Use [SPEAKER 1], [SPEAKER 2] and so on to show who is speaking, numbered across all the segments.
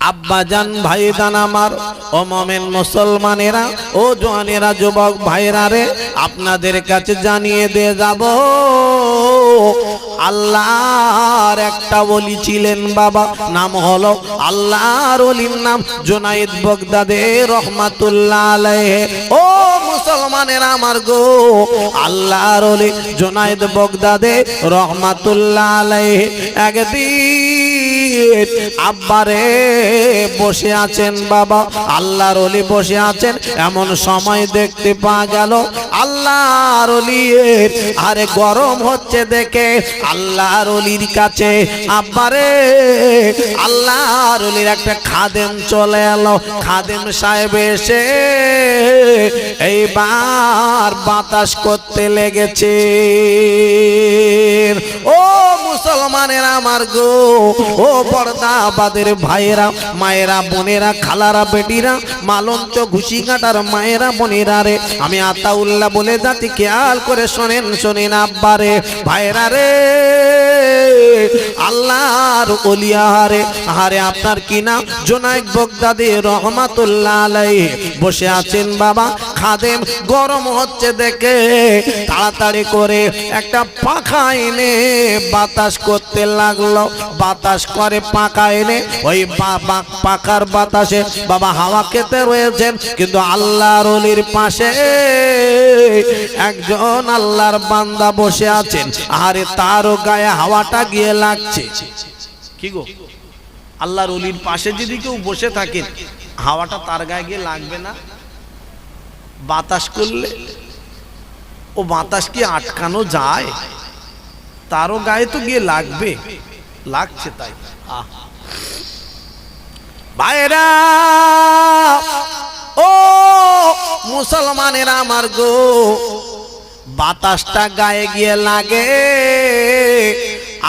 [SPEAKER 1] আব্বাজান ভাইজান আমার ও মুমিন মুসলমানেরা ও জওয়ানেরা যুবক ভাইরা রে আপনাদের কাছে জানিয়ে দিয়ে যাব আল্লাহর একটা ওলি ছিলেন বাবা নাম হলো আল্লাহর ওলির নাম জুনায়েদ বাগদাদী রহমাতুল্লাহ আলাইহি ও মুসলমানেরা আমার গো আল্লাহর ওলি জুনায়েদ বাগদাদী রহমাতুল্লাহ আলাইহি একদিন আব্বারে বসে আছেন বাবা আল্লাহর ওলি বসে আছেন এমন সময় দেখতে পাওয়া গেল আল্লাহর ওলির আরে গরম হচ্ছে দেখে আল্লাহর ওলির কাছে আব্বারে আল্লাহর ওলির একটা খাদেম চলে এলো খাদেম সাহেব এসে এইবার বাতাস করতে লেগেছে ও মুসলমানের আমার গো ও পর্দাবাদের ভাইয়েরা মায়েরা বোনেরা খালারা বেটিরা মালঞ্চ ঘুষি কাটার মায়েরা বোনেরা রে আমি আতাউল্লাহ বলে যাচ্ছি খেয়াল করে শোনেন শোনেন আব্বারে ভাইয়েরা রে আল্লাহর ওলিয়া রে আরে আপনার কি নাম জুনায়েদ বাগদাদী রহমাতুল্লাহ আলাইহি বসে আছেন বাবা খাদেম গরম হচ্ছে দেখে তাড়াতাড়ি করে একটা পাখা এনে বাতাস করতে লাগলো বাতাস করে পাখা এনে ওই পাখার বাতাসে বাবা হাওয়া খেতে রয়েছেন কিন্তু আল্লাহর ওলির পাশে একজন আল্লাহর বান্দা বসে আছেন আরে তারও গায়ে হাওয়াটা গিয়ে লাগছে কি গো আল্লাহর ওলির পাশে যদি কেউ বসে থাকে হাওয়াটা তার গায়ে গিয়ে লাগবে না বাতাস করলে ও বাতাস কি আটকানো যায় তারও গায়ে তো গিয়ে লাগবে লাগছে তাই ভাইরা ও মুসলমানেরা আমার গো বাতাসটা গায়ে গিয়ে লাগে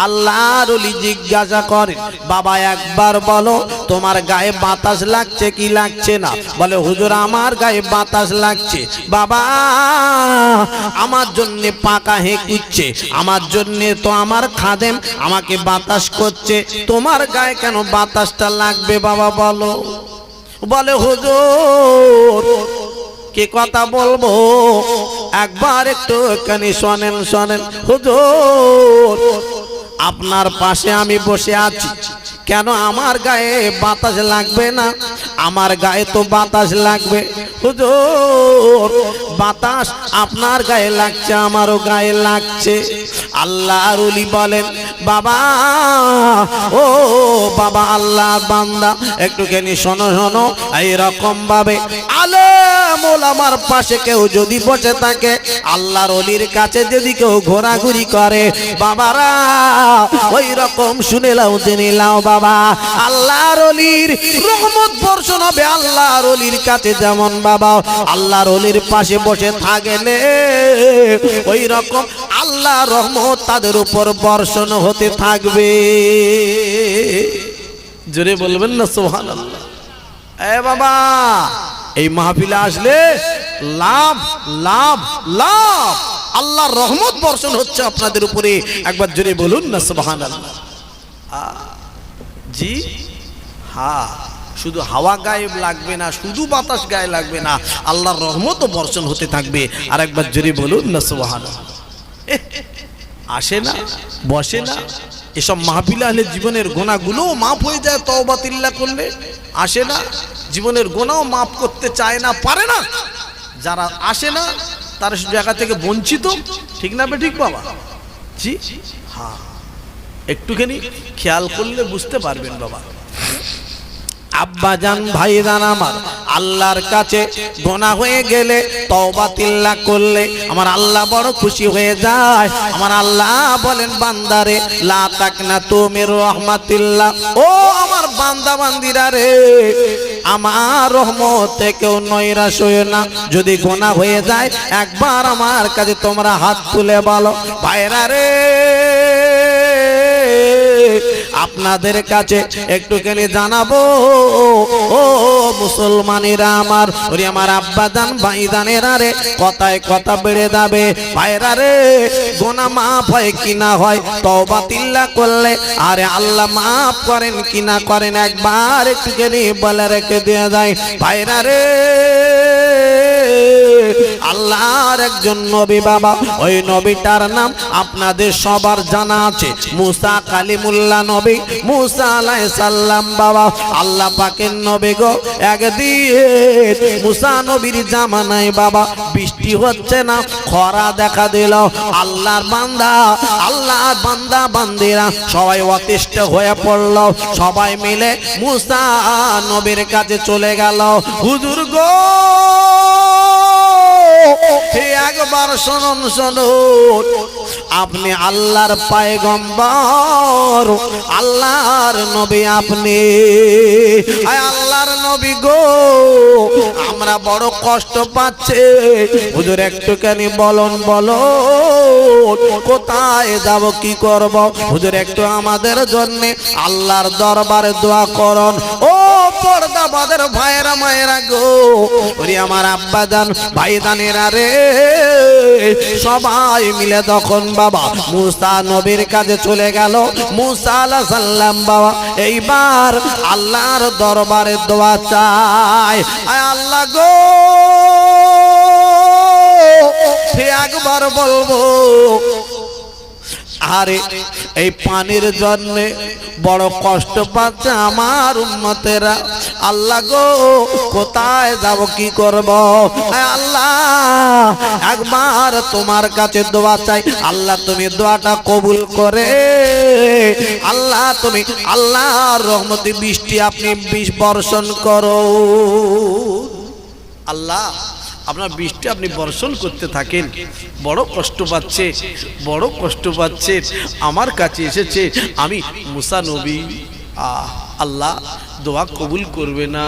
[SPEAKER 1] আল্লাহর ওলি জিজ্ঞাসা করে বাবা একবার বলো তোমার গায়ে বাতাস লাগছে কি লাগছে না বলে হুজুর আমার গায়ে বাতাস লাগছে বাবা আমার জন্য পাকা হেঁকুচ্ছে আমার জন্য তো আমার খাদেম আমাকে বাতাস করছে তোমার গায়ে কেন বাতাসটা লাগবে বাবা বলো বলে হুজুর কি কথা বলবো একবার একটু কানে শোনেন শোনেন হুজুর আপনার পাশে আমি বসে আছি কেন আমার গায়ে বাতাস লাগবে না আমার গায়ে তো বাতাস লাগবে হুজুর বাতাস আপনার গায়ে লাগছে আমারও গায়ে লাগছে আল্লাহর ওলি বলেন বাবা ও বাবা আল্লাহর বান্দা একটুখানি শোনো শোনো এইরকম ভাবে আলেম ওলামার পাশে কেউ যদি বসে থাকে আল্লাহর ওলির কাছে যদি কেউ ঘোরাঘুরি করে বাবারা ওই রকম শুনে লাও জেনে লাও বাবা আল্লাহর ওলির রহমত বর্ষণ হবে আল্লাহর ওলির কাছে যেমন বাবা আল্লাহর ওলির পাশে বসে থাকলে ওই রকম আল্লাহর রহমত তাদের উপর বর্ষণ হতে থাকবে জোরে বলবেন না সুবহানাল্লাহ এ বাবা এই মাহফিলে আসলে লাভ লাভ লাভ আল্লাহর রহমত বর্ষণ হচ্ছে আপনাদের উপরে একবার জোরে বলুন না সুবহানাল্লাহ জি হ্যাঁ শুধু হাওয়া গায়ে লাগবে না শুধু বাতাস গায়ে লাগবে না আল্লাহর রহমতও বর্ষণ হতে থাকবে আর একবার জোরে বলুন না সুবহানাল্লাহ আসে না বসে না এসব মাহফিলে আসলে জীবনের গুনাহগুলো মাফ হয়ে যায় তওবা তিল্লা করলে আসে না জীবনের গুনাহও মাফ করতে চায় না পারে না যারা আসে না তারা জায়গা থেকে বঞ্চিত ঠিক না বে ঠিক বাবা জি হ্যাঁ একটুখানি খেয়াল করলে বুঝতে পারবেন বাবা আব্বাজান ভাইজান আমার আল্লাহর কাছে গোনা হয়ে গেলে তওবা তিল্লা করলে আমার আল্লাহ বড় খুশি হয়ে যায় আমার আল্লাহ বলেন বান্দারে লা তাকনাতু মির রাহমাতিল্লাহ ও আমার বান্দা বান্দিরা রে আমার রহমত থেকেও নৈরাশ হয়ে না যদি গোনা হয়ে যায় একবার আমার কাছে তোমরা হাত তুলে বলো ভাইরা রে আপনাদের কাছে একটুখানি জানাবো ও মুসলমানেরা আমার, ওরে আমার আব্বাদান ভাইদানেরা রে, কথায় কথা বেড়ে যাবে ভাইরা রে। গোনা মাফ হয় কি না হয় তওবা তিল্লা করলে, আরে আল্লাহ মাফ করেন কি না করেন একবার একটুখানি বলে রেখে দিয়ে যায় ভাইরা রে। আল্লাহর একজন নবী বাবা, ওই নবীটার নাম আপনাদের সবার জানা আছে, মুসা কালিমুল্লাহ নবী, মুসা আলাইহিস সালাম বাবা। আল্লাহ পাকের নবী গো, একদিন মুসা নবীর জামানায় বাবা বৃষ্টি হচ্ছে না, খরা দেখা দিল। আল্লাহর বান্দা বান্দিরা সবাই অতিষ্ঠ হয়ে পড়ল, সবাই মিলে মুসা নবীর কাছে চলে গেল। হুজুর গো, একবার শুনুন শুনুন, আপনি আল্লাহর পয়গম্বর, আল্লাহর নবী আপনি, আল্লাহর নবী গো, আমরা বড় কষ্ট পাচ্ছি, হুজুর একটুখানি বলুন কোথায় যাব কি করব, হুজুর একটু আমাদের জন্য আল্লাহর দরবারে দোয়া করুন। ও পর্দাবাদের ভাইরা মায়েরা গো, ওরে আমার আব্বাজান ভাইদানেরা রে, সবাই মিলে তখন বাবা মুসা নবীর কাছে চলে গেল। মুসা আলাইহিস সালাম বাবা এইবার আল্লাহর দরবারে দোয়া চায়, আয় আল্লাহ গো, একবার বলবো, আরে এই পানির জন্য বড় কষ্ট পাচ্ছে আমার উম্মতেরা, আল্লাহ গো কোথায় যাব কি করব, আল্লাহ একবার তোমার কাছে দোয়া চাই, আল্লাহ তুমি দোয়াটা কবুল করে, আল্লাহ তুমি আল্লাহর রহমতে বৃষ্টি আপনি বর্ষণ করো। আল্লাহ আপনার বৃষ্টি আপনি বর্ষণ করতে থাকেন, বড় কষ্ট পাচ্ছে, আমার কাছে এসেছে, আমি মুসা নবী, আল্লাহ দোয়া কবুল করবে না।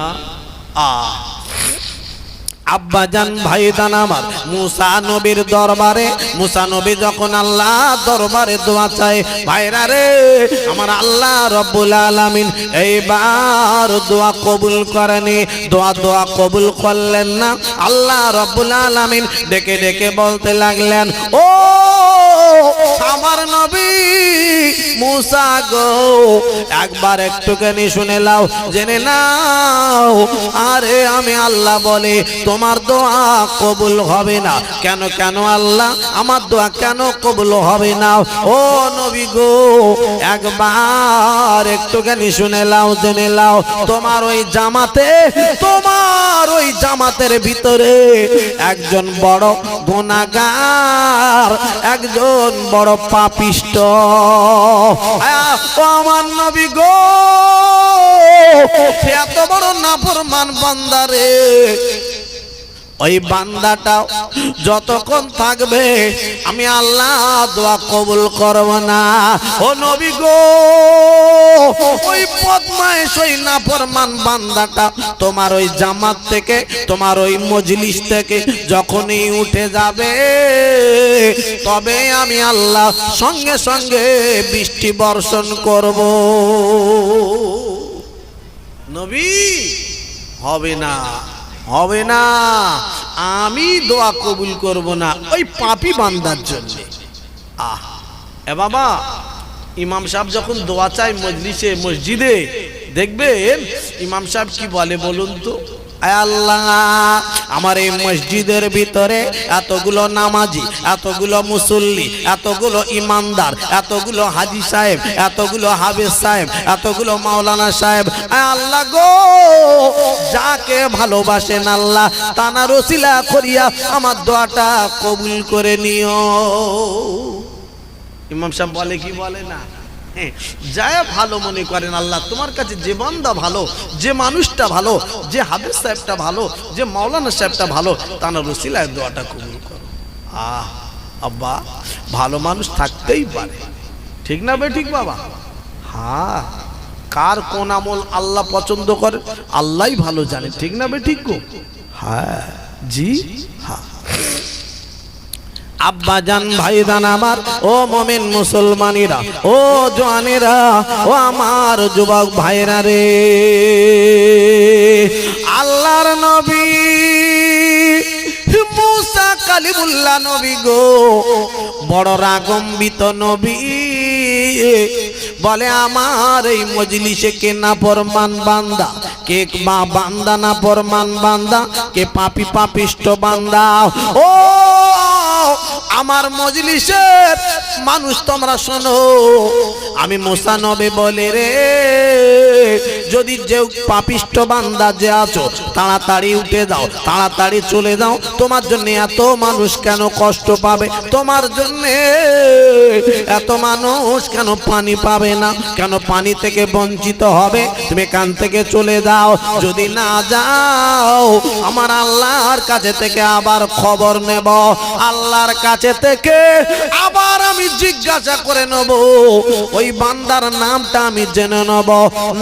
[SPEAKER 1] আব্বাজান ভাইদান আমার মুসা নবীর দরবারে, মুসা নবী যখন আল্লাহ দরবারে দোয়া চায় ভাইরা রে, আমার আল্লাহ রব্বুল আলামিন এইবার দোয়া কবুল করেনি, দোয়া কবুল করলেন না। আল্লাহ রব্বুল আলামিন ডেকে ডেকে বলতে লাগলেন, ও আমার নবী মুসা গো, একবার একটুখানি শুনে নাও, জেনে নাও, আরে আমি আল্লাহ বলে তোমার দোয়া কবুল হবে না। কেন আল্লাহ আমার দোয়া কেন কবুল হবে না? ও নবী গো, একবার একটুখানি শুনে নাও, জেনে নাও, তোমার ওই জামাতের ভিতরে একজন বড় গুনাহগার, একজন বড় পাপিষ্ট। আমার নবী গো, এত বড় নাফরমান বান্দা রে, ওই বান্দাটা যতক্ষণ থাকবে আমি আল্লাহ দোয়া কবুল করব না। ও নবী গো, ওই বদমাইশ ওই নাফরমান বান্দাটা তোমার ওই জামাত থেকে, তোমার ওই মজলিস থেকে যখনই উঠে যাবে, তবে আমি আল্লাহ সঙ্গে সঙ্গে বৃষ্টি বর্ষণ করব। নবী হবে না, আমি দোয়া কবুল করব না ওই পাপী বান্দার জন্য। এ বাবা, ইমাম সাহেব যখন দোয়া চায় মজলিসে, মসজিদে, দেখবেন ইমাম সাহেব কি বলে বলুন তো? আল্লাহ আমার এই মসজিদের ভিতরে এতগুলো নামাজি, এতগুলো মুসল্লি, এতগুলো ইমানদার, এতগুলো হাজি সাহেব, এতগুলো হাফেজ সাহেব, এতগুলো মাওলানা সাহেব, আল্লাহ গো, যাকে ভালোবাসেন আল্লাহ তানার ওসিলা করিয়া আমার দোয়াটা কবুল করে নিও। ইমাম সাহেব বলে কি বলে না? যায় ভালো মনে করেন, আল্লাহ তোমার কাছে যে বান্দা ভালো, যে মানুষটা ভালো, যে হাফেজ সাহেবটা ভালো, যে মাওলানা সাহেবটা ভালো, তার ওসিলায় দোয়াটা কবুল করো। আব্বা, ভালো মানুষ থাকতেই পারে, ঠিক না বেঠিক বাবা? হ্যাঁ, কার কোন আমল আল্লাহ পছন্দ করে আল্লাহই ভালো জানে, ঠিক না বেঠিক গো? হ্যাঁ জি হ্যাঁ। আব্বাজান ভাইজান আমার, ও মুমিন মুসলমানেরা, ও জওয়ানেরা, ও আমার যুবক ভাইরা রে, আল্লাহর নবী মুসা কালিমুল্লাহ নবী গো, বড় রাগম্বিত নবী, বলে আমার এই মজলিসে কে নাফরমান বান্দা, কে মা বান্দা নাফরমান বান্দা, কে পাপী পাপিষ্ট বান্দা, ও আমার মজলিসের মানুষ তোমরা শোনো, আমি মুসা নবী বলে রে, যদি যে পাপিষ্ট বান্দা যে আছো তাড়াতাড়ি উঠে যাও, তাড়াতাড়ি চলে যাও, তোমার জন্য এত মানুষ কেন কষ্ট পাবে, তোমার জন্য এত মানুষ কেন পানি পাবে না, কেন পানি থেকে বঞ্চিত হবে, তুমি কান থেকে চলে যাও, যদি না যাও আমার আল্লাহর কাছে থেকে আবার খবর নেব, আল্লাহর কাছে থেকে আবার আমি জিজ্ঞাসা করে নেব, ওই বান্দার নামটা আমি জেনে নেব,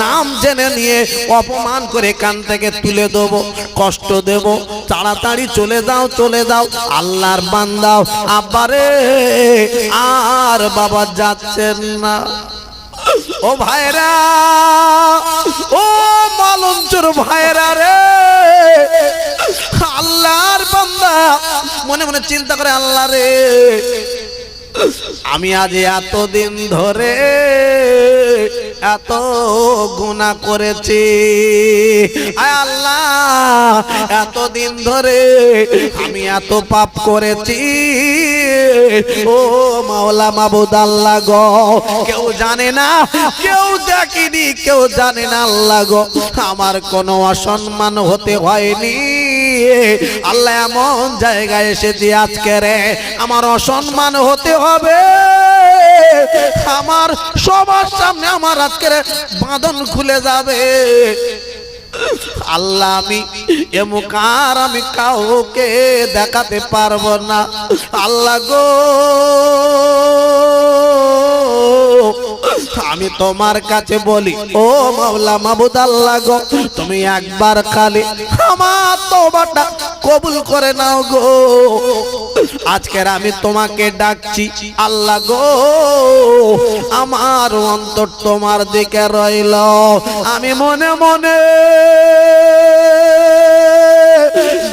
[SPEAKER 1] নাম জেনে নিয়ে অপমান করে কান থেকে তুলে দেব, কষ্ট দেব, তাড়াতাড়ি চলে যাও, চলে যাও। আল্লাহর বান্দাও আবারে আর বাবা যাচ্ছেন না। ও ভাইরা, ও মালঞ্চর ভাইরা রে, আল্লাহর বান্দা মনে মনে চিন্তা করে, আল্লাহ রে, আমি আজ এতদিন ধরে এত গুনাহ করেছি, আয় আল্লাহ এতদিন ধরে আমি এত পাপ করেছি, ও মাওলা মাবুদ আল্লাহ গো, কেউ জানে না, কেউ দেখেনি, কেউ জানে না আল্লাহ গো, আমার কোনো অসম্মান হতে হয়নি, আল্লাহ এমন জায়গায় এসেছি আজকে রে আমার অসম্মান হতে হবে, আমার সবার সামনে আমার আজকের বাঁধন খুলে যাবে, আল্লাহ আমি এ মুখার আমি কাউকে দেখাতে পারবো না, আল্লাহ গো আমি তোমার কাছে বলি, ও মাওলা মাবুদ আল্লাহ গো, তুমি একবার খালি আমার তওবাটা কবুল করে নাও গো, আজকের আমি তোমাকে ডাকছি আল্লাহ গো, আমার অন্তর তোমার দিকে রইল, আমি মনে মনে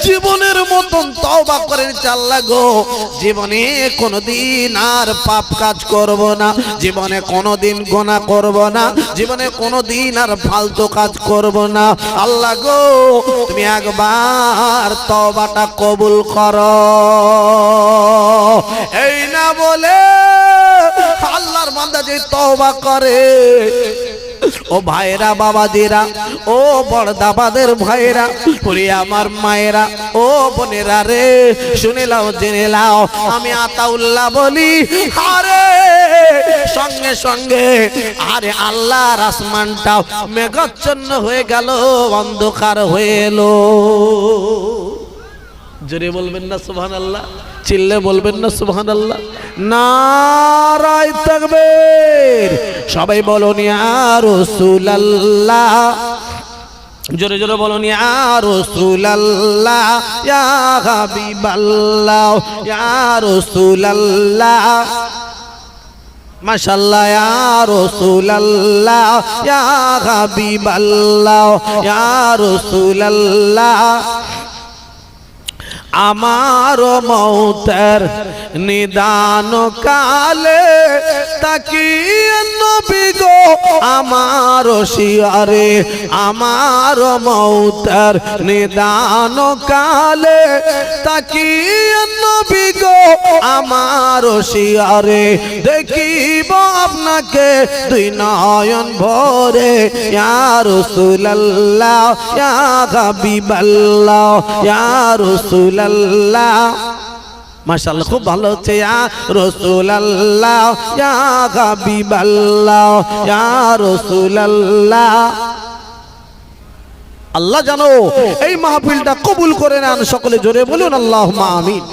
[SPEAKER 1] জীবনের মতন তওবা করে আল্লাহ গো, জীবনে কোনোদিন আর পাপ কাজ করব না, জীবনে কোনোদিন গুনাহ করব না, জীবনে কোনোদিন আর ফালতু কাজ করব না, আল্লাহ গো তুমি একবার তওবাটা কবুল করো। এই না বলে আল্লাহর বান্দা যে তওবা করে, ও ভাইরা বাবাজিরা, ও বড়দাবাদের ভাইরা, ওরে আমার মায়েরা, ও বোনেরা রে, শুনে লাও জেনে লাও, আমি আতাউল্লাহ বলি, আরে সঙ্গে সঙ্গে আরে আল্লাহর আসমানটাও মেঘাচ্ছন্ন হয়ে গেল, অন্ধকার হয়ে এলো। জোরে বলবেন না সুবহানাল্লাহ, চিল্লে বলবেন না সুবহানাল্লাহ, নারায়ে তাকবীর, সবাই বলুন ইয়া রাসূলুল্লাহ, জোরে জোরে বলুন ইয়া রাসূলুল্লাহ, ইয়া হাবিবাল্লাহ, ইয়া রাসূলুল্লাহ, মাশাআল্লাহ, ইয়া রাসূলুল্লাহ, ইয়া হাবিবাল্লাহ, ইয়া রাসূলুল্লাহ, আমার মৌতের নিদান কালে তাকিয়ে নবী গো আমার শিয়ারে, আমার মৌতের নিদান কালে তাকিয়ে নবী গো আমার শিয়ারে, দেখিব আপনাকে দুই নয়ন ভরে, ইয়া রাসূলুল্লাহ, ইয়া হাবিবাল্লাহ, ইয়া রাসূলুল্লাহ, মাশাআল্লাহ খুব ভালো হচ্ছে, ইয়া রাসূলুল্লাহ, ইয়া হাবিবাল্লাহ, ইয়া রাসূলুল্লাহ। আল্লাহ জানো এই মাহফিলটা কবুল করে নেন, সকলে জোরে বলুন আল্লাহুম্মা আমিন।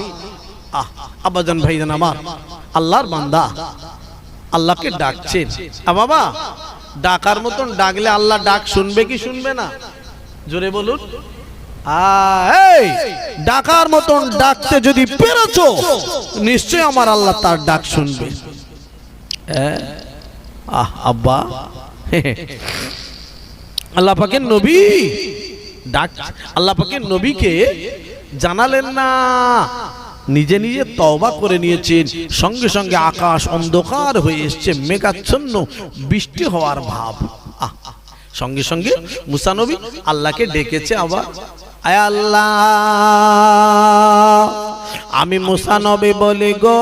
[SPEAKER 1] আব্বাজান ভাইজান আমার, আল্লাহর বান্দা আল্লাহকে ডাকছেন, বাবা ডাকার মতন ডাকলে আল্লাহ ডাক শুনবে কি শুনবে না, জোরে বলুন, এই ডাকার মতন ডাকতে যদি পেরেছো নিশ্চয় আমার আল্লাহ তার ডাক শুনবে। আব্বা আল্লাহ পাকের নবী ডাক, আল্লাহ পাকের নবীকে জানালেন না, নিজে নিজে তওবা করে নিয়েছেন। সঙ্গে সঙ্গে আকাশ অন্ধকার হয়ে এসছে, মেঘাচ্ছন্ন বৃষ্টি হওয়ার ভাব। সঙ্গে সঙ্গে মুসা নবী আল্লাহকে ডেকেছে আবার, আয় আল্লাহ আমি মুসা নবী বলি গো,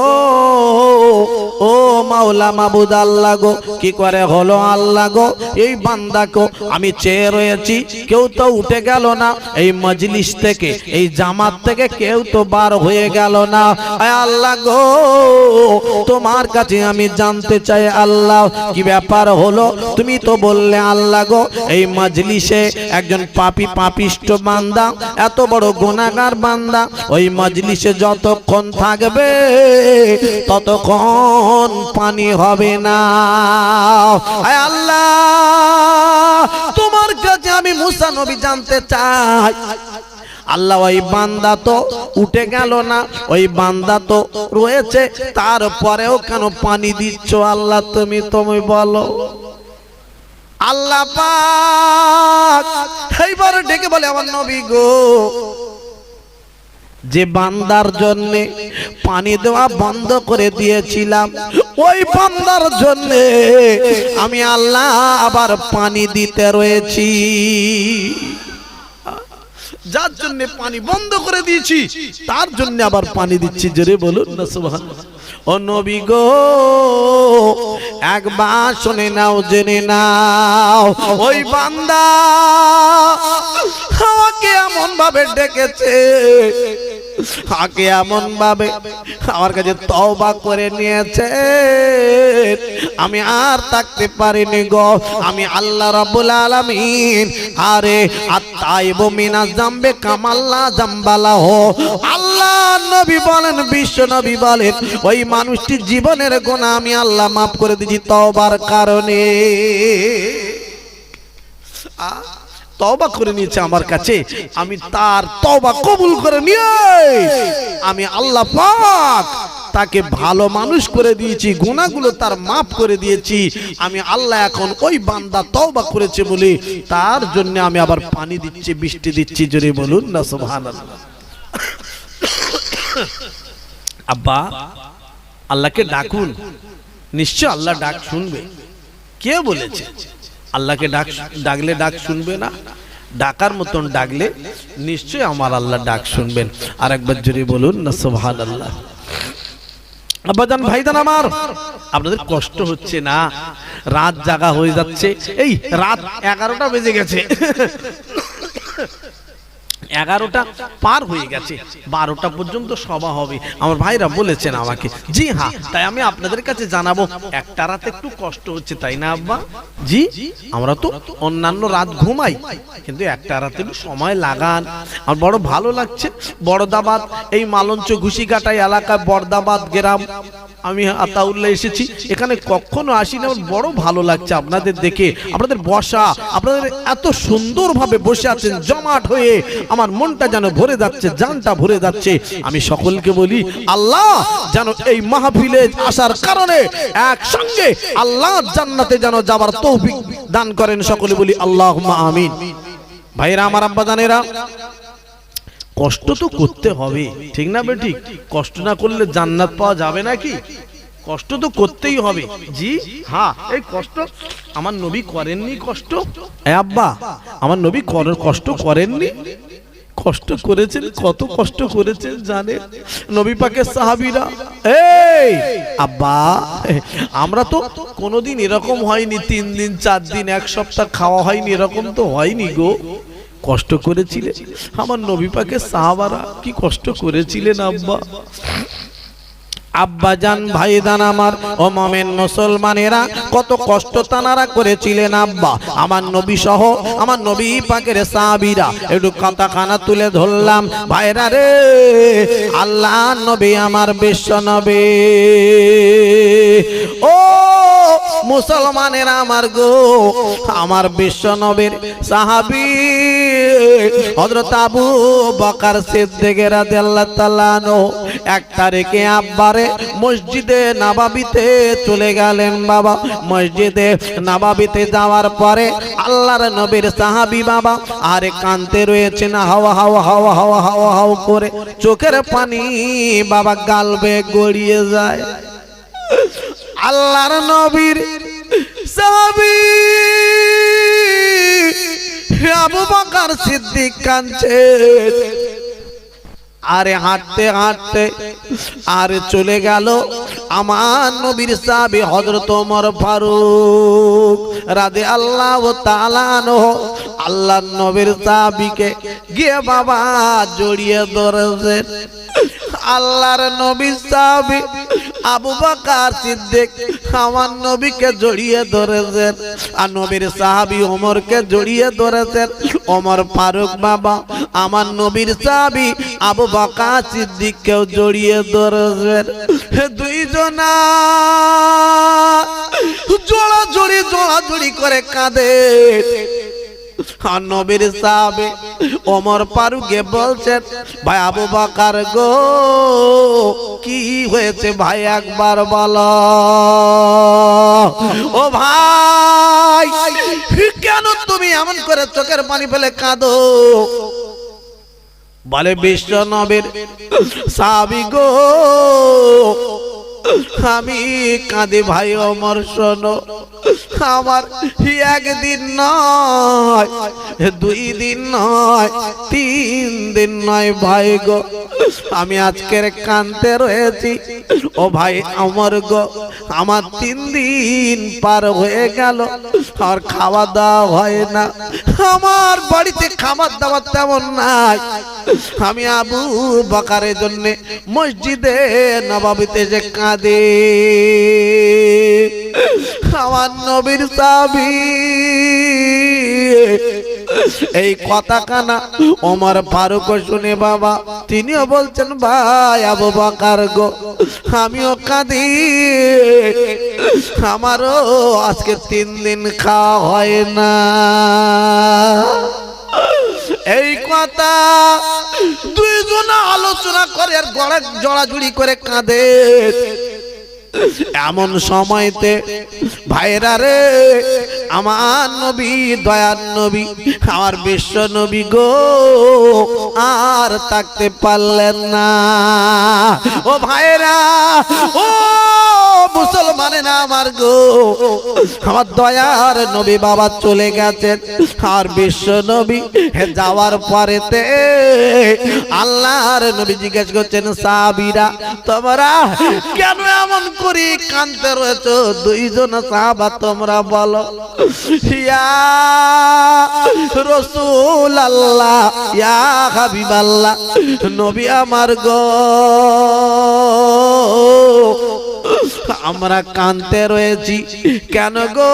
[SPEAKER 1] ও মাওলা মাবুদ আল্লাহ গো, কি করে হলো আল্লাহ গো, এই বান্দাকে আমি চেয়ে রয়েছি, কেউ তো উঠে গেল না এই মজলিস থেকে, এই জামাত থেকে কেউ তো বার হয়ে গেল না। আয় আল্লাহ গো তোমার কাছে আমি জানতে চাই আল্লাহ কি ব্যাপার হলো। তুমি তো বললে আল্লাহ গো এই মজলিসে একজন পাপিষ্ট বান্দা, এত বড় গুনাহগার বান্দা ওই মজলিসে যতক্ষণ থাকবে ততক্ষণ পানি হবে না। আয় আল্লাহ তোমার কাছে আমি মুসা নবী জানতে চাই আল্লাহ ওই বান্দা তো উঠে গেল না, ওই বান্দা তো রয়েছে, তারপরেও কেন পানি দিচ্ছ আল্লাহ তুমি বলো। আল্লাহ পাক এইবার ডেকে বলে, আমার নবী গো যে বান্দার জন্য পানি দেওয়া বন্ধ করে দিয়েছিলাম, ওই বান্দার জন্য আমি আল্লাহ আবার পানি দিতে রয়েছি। যার জন্য পানি বন্ধ করে দিয়েছি তার জন্য আবার পানি দিচ্ছি। জোরে বলুন না সুবহানাল্লাহ। ও নবী গো একবার শুনে নাও, জেনে নাও, ওই বান্দা আমাকে এমন ভাবে ডেকেছে, আগে এমন ভাবে আমার কাছে তওবা করে নিয়েছে, আমি আর থাকতে পারিনি গো। আমি আল্লাহ রাব্বুল আলামিন আরে আতাইবু মিনাজ জামবে কামাল্লা জামবালাহ, আল্লাহ নবী বলেন, বিশ্ব নবী বলেন, ওই মানুষটির জীবনের গুনাহ আমি আল্লাহ মাফ করে দিয়েছি তওবার কারণে। তওবা করে নিয়েছে আমার কাছে, আমি তার তওবা কবুল করে নিয়ে আমি আল্লাহ পাক তাকে ভালো মানুষ করে দিয়েছি, গুনাহগুলো তার মাফ করে দিয়েছি। আমি আল্লাহ এখন ওই বান্দা তওবা করেছে বলে তার জন্য আমি আবার পানি দিচ্ছি, বৃষ্টি দিচ্ছি। জোরে বলুন না সুবহানাল্লাহ। আব্বা আল্লাহকে ডাকুন, নিশ্চয় আল্লাহ ডাক শুনবে। কে বলেছে আল্লাহকে ডাকলে ডাক শুনবে না? ডাকার মতন ডাকলে নিশ্চয় আমার আল্লাহ ডাক শুনবেন। আর একবার জোরে বলুন না সুবহানাল্লাহ। আব্বাজান ভাইজান আমার, আপনাদের কষ্ট হচ্ছে না? রাত জাগা হয়ে যাচ্ছে, এই রাত 11টা বেজে গেছে, 11টা পার হয়ে গেছে, 12টা পর্যন্ত সভা হবে। আমার ভাইরা বলেছেন আমাকে, জি হ্যাঁ, তাই আমি আপনাদের কাছে জানাবো একটা রাত একটু কষ্ট হচ্ছে, তাই না আব্বা? জি, আমরা তো অন্যান্য রাত ঘুমাই, কিন্তু একটা রাতে সময় লাগান। আমার বড় ভালো লাগছে। বড়দাবাদ এই মালঞ্চ ঘুষিঘাটাই এলাকায় বড়দাবাদ গ্রাম, আমি আতাউল্লাহ এসেছি, এখানে কখনো আসিনি। আমার বড় ভালো লাগছে আপনাদের দেখে, আপনাদের বসা, আপনাদের এত সুন্দরভাবে বসে আছেন জমাট হয়ে, আমার মনটা যেন ভরে যাচ্ছে, জানটা ভরে যাচ্ছে। আমি সকলকে বলি আল্লাহ যেন এই মাহফিলে আসার কারণে একসঙ্গে আল্লাহ জান্নাতে যেন যাবার তৌফিক দান করেন। সকলে বলি আল্লাহুম্মা আমিন। ভাইরা আমার, আব্বা জানেরা, কষ্ট তো করতে হবে, ঠিক না বেঠিক? কষ্ট না করলে জান্নাত পাওয়া যাবে নাকি? কষ্ট তো করতেই হবে। জি হ্যাঁ, এই কষ্ট আমার নবী করেননি? কষ্ট আব্বা আমার নবী কষ্ট করেননি? কষ্ট করেছেন, কত কষ্ট করেছেন জানেন নবী পাকের সাহাবীরা। এই আব্বা, আমরা তো কোনোদিন এরকম হয়নি 3 দিন 4 দিন 1 সপ্তাহ খাওয়া হয়নি, এরকম তো হয়নি গো। কষ্ট করেছিলেন আমার নবী পাকের সাহাবারা, কি কষ্ট করেছিলেন আব্বা। আব্বাজান ভাইদান আমার, ও মুমিন মুসলমানেরা, কত কষ্ট তানারা করেছিলেন আব্বা। আমার নবী সহ আমার নবী পাকের সাহাবীরা, একটু কথাখানা তুলে ধরলাম ভাইরা রে। আল্লাহ নবী আমার বিশ্ব নবী, ও মুসলমানেরা আমার গো, আমার বিশ্ব নবীর সাহাবী হযরত আবু বকর সিদ্দিক রাদিয়াল্লাহু তাআলা আনহু 1 তারিখে আব্বারে মসজিদে নববীতে চলে গেলেন। বাবা মসজিদে নববীতে যাওয়ার পরে আল্লাহর নবীর সাহাবী বাবা আরে কানতে রয়েছেন হাওয়া হাওয়া হাওয়া হাওয়া হাওয়া হাওয়া করে, চোখের পানি বাবা গাল বেয়ে গড়িয়ে যায়। আল্লাহর নবীর সাহাবী আবু বকর সিদ্দিক কাঁদছে, আরে হাঁটতে হাঁটতে আর চলে গেল আমার নবীর সাহাবী হযরত ওমর ফারুক রাদিয়াল্লাহু তাআলা আনহু আল্লাহর নবীর সাহাবীকে গিয়ে বাবা জড়িয়ে ধরেছেন। আল্লাহর নবীর সাহাবী আবু বকর সিদ্দিক আমার নবীকে জড়িয়ে ধরেছেন, আর নবীর সাহাবী ওমরকে জড়িয়ে ধরেছেন। ওমর ফারুক বাবা আমার নবীর সাহাবী আবু বকর সিদ্দিককেও জড়িয়ে ধরেছেন। দুইজনা জোড়াজড়ি করে কাঁদে। আর নবীর সাহাবী ওমর ফারুককে বলছেন, ভাই আবু বকর গো কি হয়েছে ভাই একবার বলো। ও ভাই কেন তুমি এমন করে চোখের পানি ফেলে কাঁদো? বলে বিশ্ব নবীর সাহাবী গো আমি কাঁদি ভাই ওমর শোনো, আমার একদিন নয় 2 দিন নয় 3 দিন নয় ভাই গো, আমি আজকের কাঁদতে রয়েছি। ও ভাই আমার গো আমার 3 দিন পার হয়ে গেল আর খাওয়া দাওয়া হয় না, আমার বাড়িতে খাবার দাবার তেমন নাই। আমি আবু বকরের জন্য মসজিদে নববীতে যে কাঁদে। আমার নবীর সাহাবী এই কথা কানা ওমর ফারুক শুনে বাবা তিনিও বলছেন, ভাই আবু বকর গো আমিও কাঁদি, আমারও আজকে 3 দিন খাওয়া হয় না। এই কথা দুইজনা আলোচনা করে আর জড়াজড়ি করে কাঁদে। এমন সময়তে ভাইরা রে আমার নবী দয়ার নবী আমার বিশ্ব নবী গো আর থাকতে পারলেন না। ও ভাইরা ও মুসলমানেরা আমার গো, আমার দয়ার নবী বাবা চলে গেছেন। আর বিশ্ব নবী যাওয়ার পরেতে আল্লাহর নবী জিজ্ঞেস করছেন, সাহাবীরা তোমরা কেন এমন করে কাঁদতে রয়েছো? দুইজন সাহাবা তোমরা বলো। ইয়া রাসূলুল্লাহ ইয়া হাবিবাল্লাহ নবী আমার গো আমরা কাঁদতে রয়েছি কেন গো?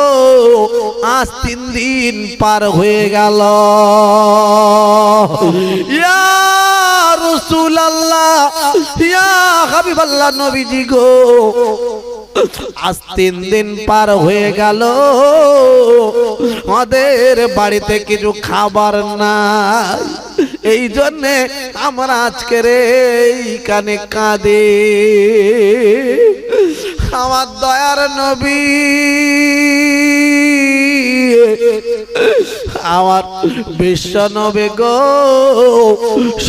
[SPEAKER 1] আজ 3 দিন পার হয়ে গেল। ইয়া রাসূলুল্লাহ ইয়া হাবিবাল্লাহ নবীজি গো আজ 3 দিন পার হয়ে গেল, আমাদের বাড়িতে কিছু খাবার নাই, এই জন্যে আমরা আজকের এইখানে কাঁদে। আমার দয়ার নবী আমার বিশ্ব নবী গো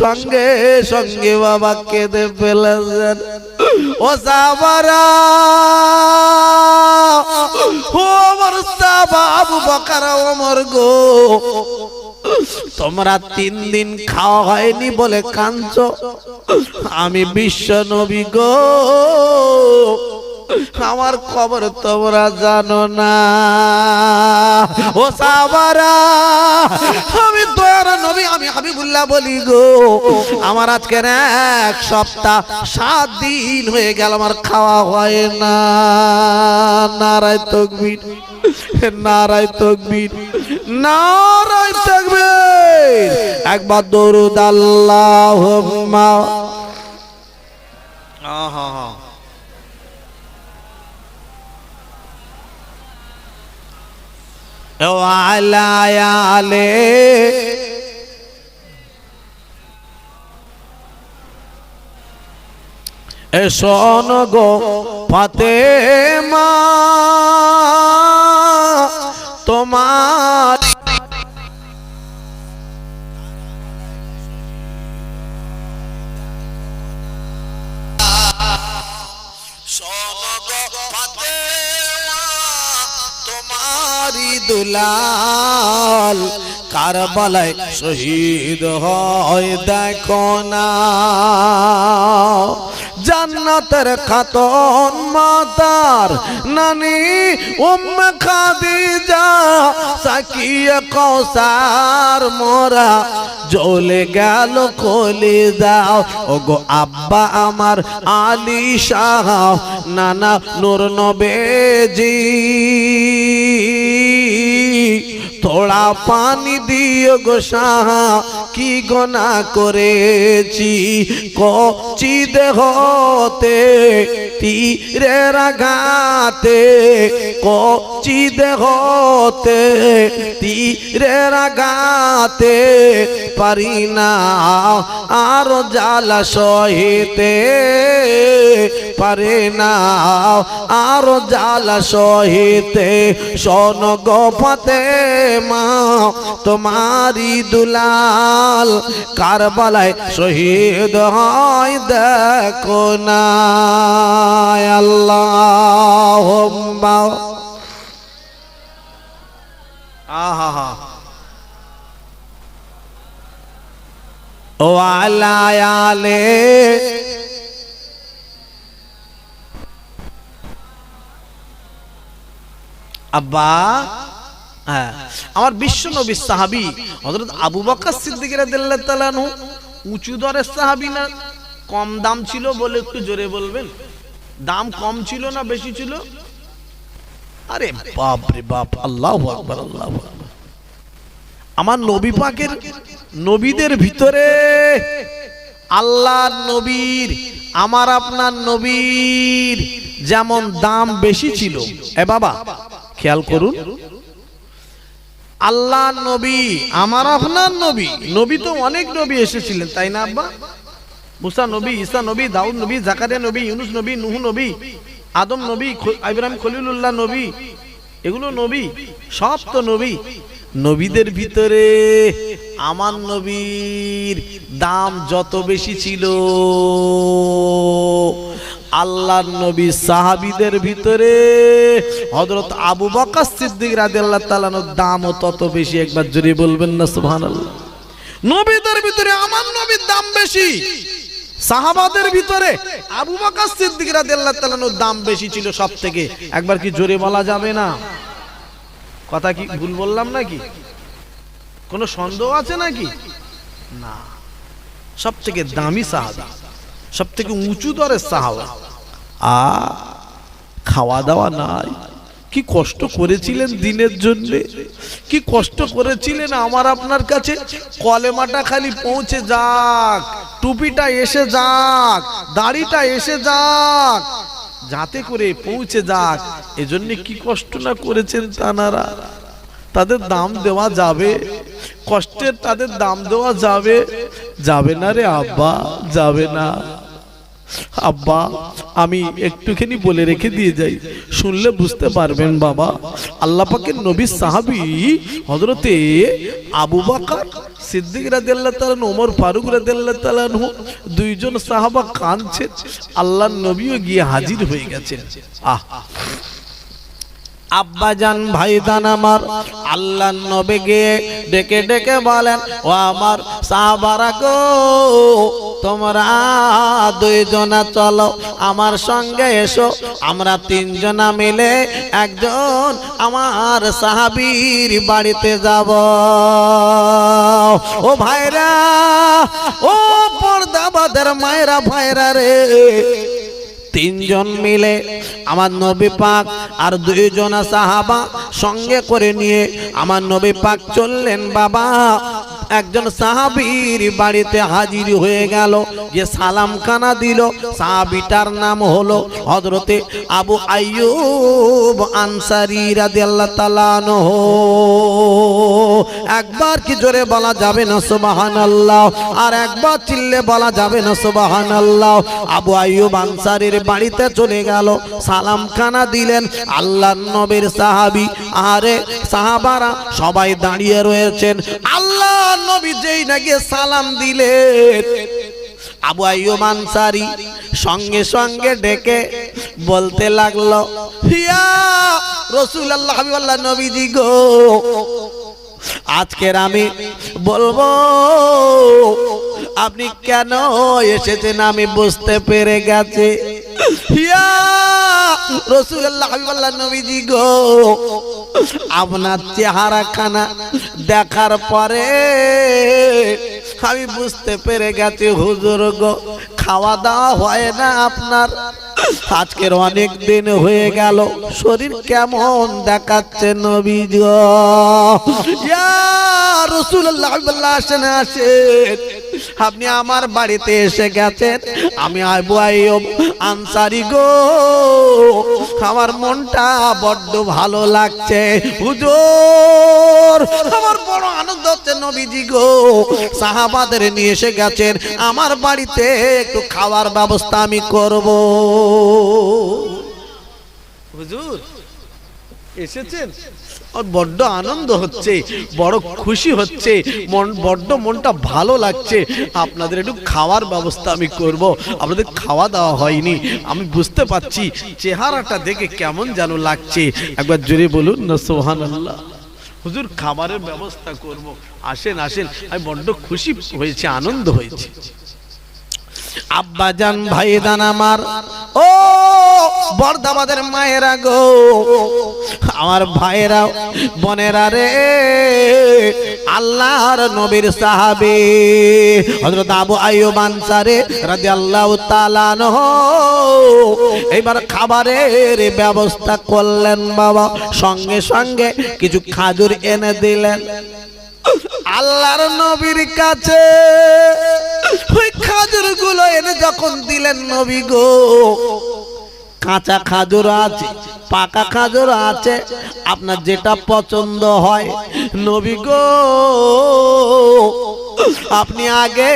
[SPEAKER 1] সঙ্গে সঙ্গে বাবা কেঁদে ফেলেছেন। ও সাহাবারা ও আমার সাহাবা আবু বকর ওমর গো তোমরা 3 দিন খাওয়া হয়নি বলে কাঁদছো, আমি বিশ্ব নবী গো আমার খবর তোমরা জানো না। ও সাহাবারা আমি দয়ার নবী আমি হাবিবুল্লাহ বলি গো আমার আজকে 1 সপ্তাহ 7 দিন হয়ে গেল আমার খাওয়া হয় না। নারায়ে তাকবীর নারায়ে তাকবীর নারায়ে তাকবীর। একবার দরুদ আল্লাহুম্মা ওয়ালা আলে এ শোন গো ফাতেমা তোমার তোমারি দুলাল কারবালায় শহীদ হয় দেখো না জান্নাতের খাতুন মাতার নানি উম্মে খাদিজা সাকিয়ে কৌসার মোরা জ্বলে গেল খোলে দাও ওগো আব্বা আমার আলী শাহ নানা নূর নবেজি थोड़ा पानी दियो गो शाह की गुनाह करेছি কচি দেহতে তীরে রাগাতে কচি দেহতে তীরে রাগাতে পারি না আর জ্বালা সহিতে পারে না আর জ্বালা সহিতে শোন গো ফাতেমা তোমারি দুলাল কারবালায় শহীদ হয় দেখো না আল্লাহুম্মা আহা ও আলা আলে আব্বা হ্যাঁ আমার বিশ্ব নবী সাহাবী হযরত আবু বকর সিদ্দিক রাদিয়াল্লাহু তাআলা আনহু উঁচু দরের সাহাবী না কম দাম ছিল বলে একটু জোরে বলবেন দাম কম ছিল না বেশি ছিল আরে বাপ রে বাপ আল্লাহু আকবার আল্লাহু আকবার আমার নবী পাকের নবীদের ভিতরে আল্লাহর নবীর আমার আপনার নবীর যেমন দাম বেশি ছিল এ বাবা খেয়াল করুন আল্লাহ নবী আমার আপনার নবী নবী তো অনেক নবী এসেছিলেন তাই না আব্বা মুসা নবী ঈসা নবী দাউদ নবী জাকারিয়া নবী ইউনুস নবী নূহ নবী আদম নবী ইব্রাহিম খলিলুল্লাহ নবী এগুলো নবী সব তো নবী নবীদের ভিতরে আমার নবীর দাম যত বেশি ছিল আল্লাহর নবী সাহাবীদের ভিতরে হযরত আবু বকর সিদ্দিক রাদিয়াল্লাহু তাআলা এর দামও তত বেশি একবার জোরে বলবেন না সুবহানাল্লাহ নবীদের ভিতরে আমার নবীর দাম বেশি সাহাবাদের ভিতরে আবু বকর সিদ্দিক রাদিয়াল্লাহু তাআলা এর দাম বেশি ছিল সবথেকে একবার কি জোরে বলা যাবে না কথা কি ভুল বললাম নাকি কোনো সন্দেহ আছে নাকি না সবথেকে দামি সাহাবা সবথেকে উঁচু দরের সাহাবা খাওয়া দাওয়া নাই কি কষ্ট করেছিলেন দিনের জন্য কি কষ্ট করেছিলেন আমার আপনার কাছে কলেমাটা খালি পৌঁছে যাক টুপিটা এসে যাক দাড়িটা এসে যাক যাতে করে পৌঁছে যাক এজন্য কি কষ্ট না করেছেন তানারা তাদের দাম দেওয়া যাবে কষ্টের তাদের দাম দেওয়া যাবে যাবে না রে আব্বা যাবে না আব্বা আমি একটুখানি বলে রেখে দিয়ে যাই শুনলে বুঝতে পারবেন বাবা আল্লাহ পাকের নবী সাহাবী হযরতে আবু বকর সিদ্দিক রাদিয়াল্লাহু তাআলা ওমর ফারুক রাদিয়াল্লাহু তাআলা দুইজন সাহাবা কাঁদছেন আল্লাহর নবীও গিয়ে হাজির হয়ে গেছেন আব্বা জান ভাইদান আমার আল্লাহর নবী গিয়ে ডেকে ডেকে বলেন ও আমার সাহাবারা গো তোমরা দুইজনা চলো আমার সঙ্গে এসো আমরা তিনজনা মিলে একজন আমার সাহাবীর বাড়িতে যাব ও ভাইরা ও পর্দাবাদের মায়েরা ভাইরা রে তিনজন মিলে আমার নবী পাক আর দুইজনা সাহাবা সঙ্গে করে নিয়ে আমার নবী পাক চললেন বাবা একজন সাহাবীর বাড়িতে হাজির হয়ে গেল, যে সালাম খানা দিল। সাহাবীটার নাম হলো হযরতে আবু আইয়ুব আনসারী রাদিয়াল্লাহু তাআলা আনহু। একবার কি জোরে বলা যাবে না সুবহানাল্লাহ? আর একবার চিল্লে বলা যাবে না সুবহানাল্লাহ? আবু আইয়ুব আনসারীর বাড়িতে চলে গেল, সালাম খানা দিলেন। আল্লাহর নবীর সাহাবী আরে সাহাবারা সবাই দাঁড়িয়ে রয়েছেন। আল্লাহর নবী যেই না গিয়ে সালাম দিলেন, আবু আইয়ুব আনসারী সঙ্গে সঙ্গে ডেকে বলতে লাগলো, ইয়া রাসূলুল্লাহ হাবিবাল্লাহ নবীজি গো, আজকের আমি বলবো আপনি কেন এসেছেন আমি বুঝতে পেরে গেছি। ইয়া রাসূলুল্লাহ হাবিবাল্লাহ নবীজি গো, আপনার চেহারা খানা দেখার পরে আমি বুঝতে পেরে গেছি হুজুর গো, খাওয়া দাওয়া হয় না আপনার, আজকের অনেক দিন হয়ে গেল, শরীর কেমন দেখাচ্ছে নবীজি গো। ইয়া রাসূলুল্লাহ হাবিবাল্লাহ আসেন আসেন, আপনি আমার বাড়িতে এসে গেছেন, আমি আবু আইয়ুব আনসারী গো, আমার মনটা বড্ড ভালো লাগছে হুজুর, আমার বড় আনন্দ হচ্ছে নবীজি গো, সাহাবাদের নিয়ে এসে গেছেন আমার বাড়িতে, একটু খাওয়ার ব্যবস্থা আমি করব। হুজুর এসেছেন, বড্ড আনন্দ হচ্ছে, বড় খুশি হচ্ছে, মনটা ভালো লাগছে, আপনাদের একটু খাওয়ার ব্যবস্থা আমি করব। আপনাদের খাওয়া দাওয়া হয়নি, আমি বুঝতে পারছি, চেহারাটা দেখে কেমন যেন লাগছে, একবার জোরে বলুন না সুবহানাল্লাহ। হুজুর খাবারের ব্যবস্থা করব, আসেন আসেন, আমি বড্ড খুশি হয়েছে, আনন্দ হয়েছে। আব্বাজান ভাইদান আমার, ও বর্দাবাদের মায়েরা গো, আমার ভাইরা বোনেরা রে, আল্লাহর নবীর সাহাবী হযরত আবু আইয়ুব আনসারী রাদিয়াল্লাহু তাআলা আনহু এইবার খাবারের ব্যবস্থা করলেন বাবা, সঙ্গে সঙ্গে কিছু খাজুর এনে দিলেন। আল্লাহর নবীর কাছে ওই খাজুর গুলো এনে যখন দিলেন নবী গো, কাঁচা খাজুর আছে, পাকা খাজুর আছে, আপনার যেটা পছন্দ হয় নবী গো আপনি আগে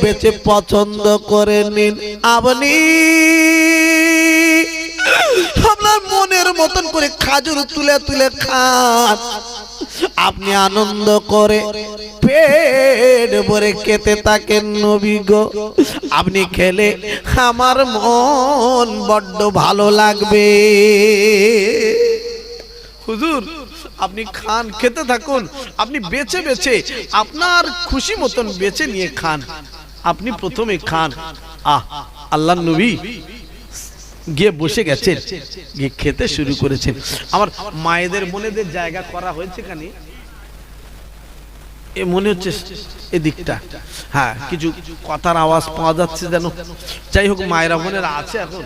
[SPEAKER 1] বেছে পছন্দ করে নিন, আপনি আপনার মনের মতন করে খাজুর তুলে তুলে খান, আপনি আনন্দ করে পেট ভরে খেতে থাকেন নবী গো, আপনি খেলে আমার মন বড্ড ভালো লাগবে। হুজুর আপনি খান, খেতে থাকুন, আপনি বেছে বেছে আপনার খুশি মতন বেছে নিয়ে খান, আপনি প্রথমে খান। আল্লাহর নবী গিয়ে বসে গেছেন, গিয়ে খেতে শুরু করেছেন। আমার মায়েদের বোনেদের জায়গা করা হয়েছে কানে, এ মনে হচ্ছে এদিকটা, হ্যাঁ কিছু কথার আওয়াজ পাওয়া যাচ্ছে যেন। যাই হোক মায়েরা বোনেরা আছে, এখন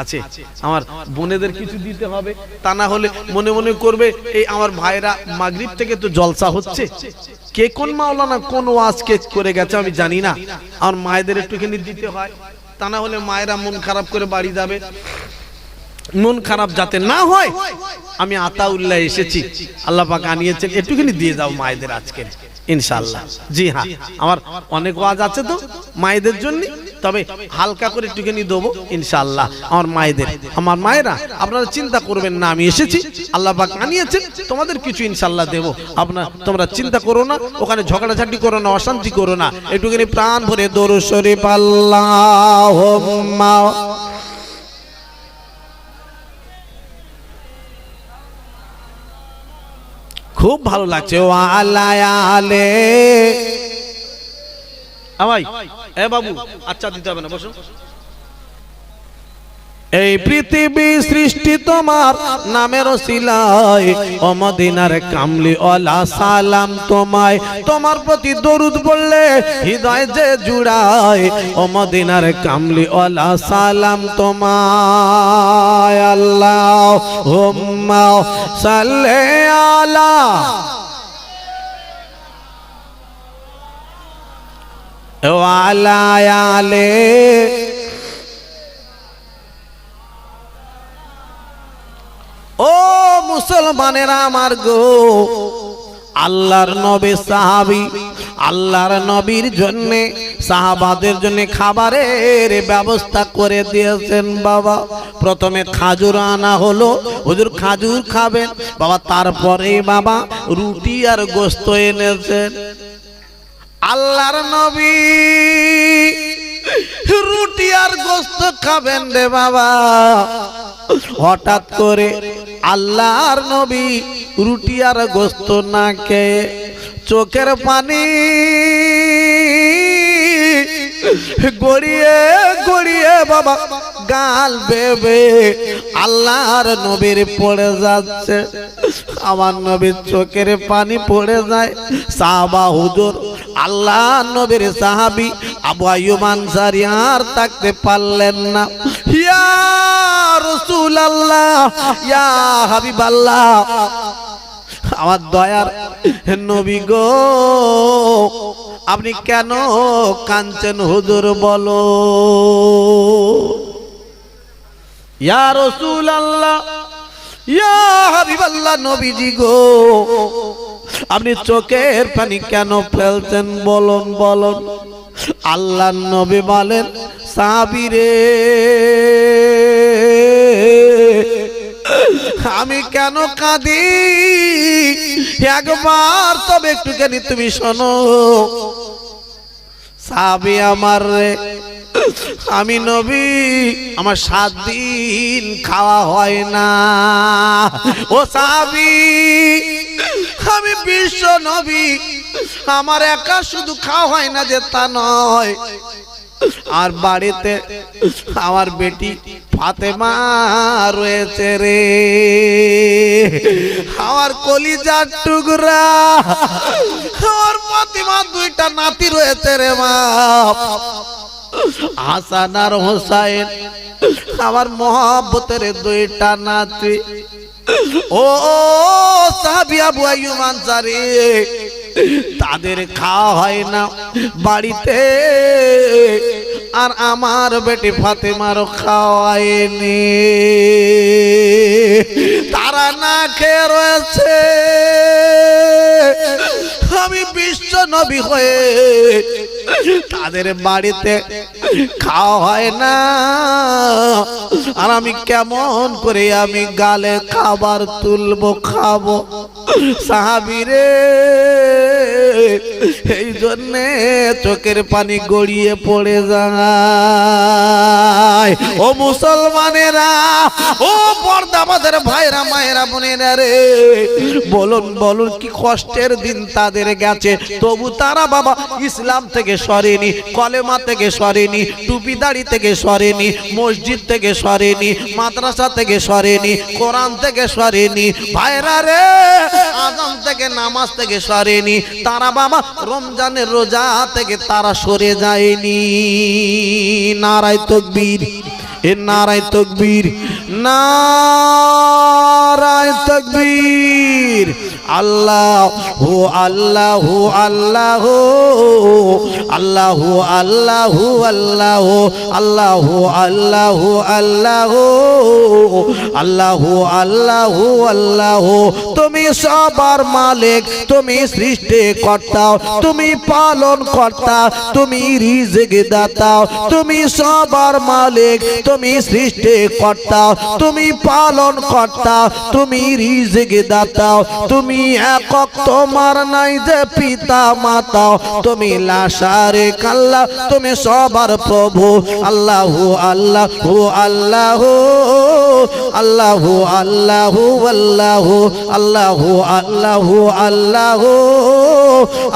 [SPEAKER 1] আছে, আমার বোনেদের কিছু দিতে হবে, তা না হলে মনে মনে করবে এই আমার ভাইরা মাগরিব থেকে তো জলসা হচ্ছে, কে কোন মাওলানা কোন ওয়াজ কে করে গেছে আমি জানি না, আমার মায়েদের একটুখানি দিতে হয়, তা না হলে মায়েরা মন খারাপ করে বাড়ি যাবে। মন খারাপ যাতে না হয়, আমি আতাউল্লাহ এসেছি, আল্লাহ পাক আনিয়েছেন, একটুখানি দিয়ে যাও মায়েদের আজকে ইনশাআল্লাহ। জি হ্যাঁ, আমার অনেক ওয়াজ আছে তো মায়েদের জন্য, তবে হালকা করে একটুখানি দেবো ইনশাআল্লাহ আমার মায়েদের। আমার মায়েরা আপনারা চিন্তা করবেন না, আমি এসেছি, আল্লাহ পাক আনিয়েছেন, তোমাদের কিছু ইনশাআল্লাহ দেবো, তোমরা চিন্তা করো না, ওখানে ঝগড়াঝাটি করো না, অশান্তি করো না, একটুখানি প্রাণ ভরে দরুদ শরীফ আল্লাহুম্মা। খুব ভালো লাগছে, ও আলায়ালে আমাই এ বাবু, আচ্ছা দিতে হবে না, বসো। এই পৃথিবী সৃষ্টি তোমার নামের ওসিলায়, ও মদিনার কামলি ওয়ালা সালাম তোমায়, তোমার প্রতি দরুদ বললে হৃদয় যে জুড়ায়, ও মদিনার কামলি ওয়ালা সালাম তোমায়। আল্লাহুম্মা সাল্লি আলা ওয়ালা আলে ও মুসলমানেরা আমার গো, আল্লাহর নবী সাহাবী আল্লাহর নবীর জন্য সাহাবাদের জন্য খাবারের ব্যবস্থা করে দিয়েছেন বাবা। প্রথমে খাজুর আনা হলো, হুজুর খাজুর খাবেন বাবা, তারপরে বাবা রুটি আর গোশত এনেছেন। আল্লাহর নবী রুটি আর গোশত খাবেন রে বাবা, হঠাৎ করে আল্লাহর নবী রুটি আর গোশত না খেয়ে চোখের পানি গড়িয়ে গড়িয়ে বাবা গাল বেবে আল্লাহর নবীর পড়ে যাচ্ছে। আমার নবীর চোখের পানি পড়ে যায়। সাহাবা হুজুর আল্লাহর নবীর সাহাবী আবু আইয়ুব আনসারী আর থাকতে পারলেন না। ইয়া রাসূলুল্লাহ, ইয়া হাবিবাল্লাহ, আমার দয়ার নবী গো, আপনি কেন কাঁদছেন হুজুর বলো। ইয়া রাসূলুল্লাহ, ইয়া হাবিবাল্লাহ, নবীজি গো, আপনি চোখের পানি কেন ফেলছেন বলুন বলুন। আল্লাহর নবী বলেন, সাহাবী রে, আমি কেন কাঁদি একবার তবে একটুখানি তুমি শোনো। সাহাবী আমার রে, আমি নবী, আমার 7 দিন খাওয়া হয় না। ও সাহাবী, আমি বিশ্ব নবী, আমার একা শুধু খাওয়া হয় না যে তা নয়, আর বাড়িতে আমার বেটি ফাতেমা রয়েছে রে, আমার কলিজার টুকরা, আমার ফাতেমা 2টা নাতি রয়েছে রে মা, হাসান আর হোসাইন, আমার মহব্বতের 2টা নাতি। ও সাহাবী আবু আইয়ুব আনসারী, তাদের খাওয়া হয় না বাড়িতে, আর আমার বেটি ফাতেমারও খাওয়ায়নি, তারা না খেয়ে রয়েছে। আমি বিশ্ব নবী হয়ে তাদের বাড়িতে খাওয়া হয় না, আর আমি কেমন করে আমি গালে খাবার তুলবো খাবো। সাহাবী রে, এই জন্যে চোখের পানি গড়িয়ে পড়ে যায়। ও মুসলমানেরা, ও পর্দা আমাদের ভাইরা মায়েরা বোনেরা রে, বলুন বলুন কি কষ্টের দিন তাদের গেছে, তবু তারা বাবা ইসলাম থেকে সরেনি, কলেমা থেকে সরেনি, টুপি দাড়ি থেকে সরেনি, মসজিদ থেকে সরেনি, মাদ্রাসা থেকে সরেনি, কোরআন থেকে সরেনি, ভাইরা রে আযান থেকে নামাজ থেকে সরেনি, তারা বাবা রমজানের রোজা থেকে তারা সরে যায়নি। নারায়ে তাকবীর, এ নারায়ে তাকবীর, নারায়ে তাকবীর। আল্লাহু আল্লাহু আল্লাহু আল্লাহু আল্লাহু আল্লাহু আল্লাহু আল্লাহু আল্লাহু আল্লাহু আল্লাহু আল্লাহু। তুমি সবার মালিক, তুমি সৃষ্টিকর্তা, তুমি পালন কর্তা, তুমি রিজিক দাতা, তুমি সবার মালিক, তুমি সৃষ্টিকর্তা, তুমি পালন কর্তা, তুমি রিজিক দাতা, তুমি একক, তোমার নাই যে পিতা মাতা, তুমি লা শারিক আল্লাহ, তুমি সবার প্রভু। আল্লাহু আল্লাহু আল্লাহু আল্লাহু আল্লাহু আল্লাহু আল্লাহু আল্লাহু আল্লাহু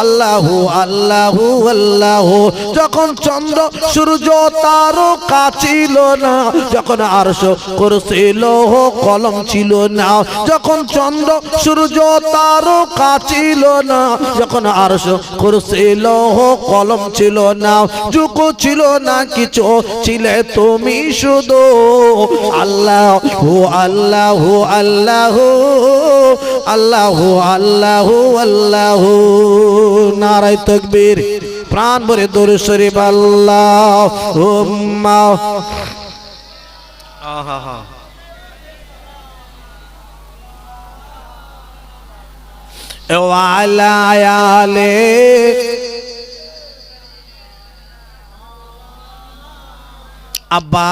[SPEAKER 1] আল্লাহু আল্লাহু আল্লাহু। যখন চন্দ্র সূর্য তারকা ছিল না, যখন আরশ কুরসি লৌহ কলম ছিল না, যখন চন্দ্র সূর্য তারকা ছিল না, যখন আরশ কুরসি লৌহ কলম ছিল না, যুগ ছিল না কিছু, ছিলে তুমি শুধু। আল্লাহু আল্লাহু আল্লাহু আল্লাহু আল্লাহু আল্লাহু। নারায়ে তাকবীর, প্রাণ ভরে দরুদ শরীফ আল্লাহুম্মা আহা ওয়া আলা আলে আব্বা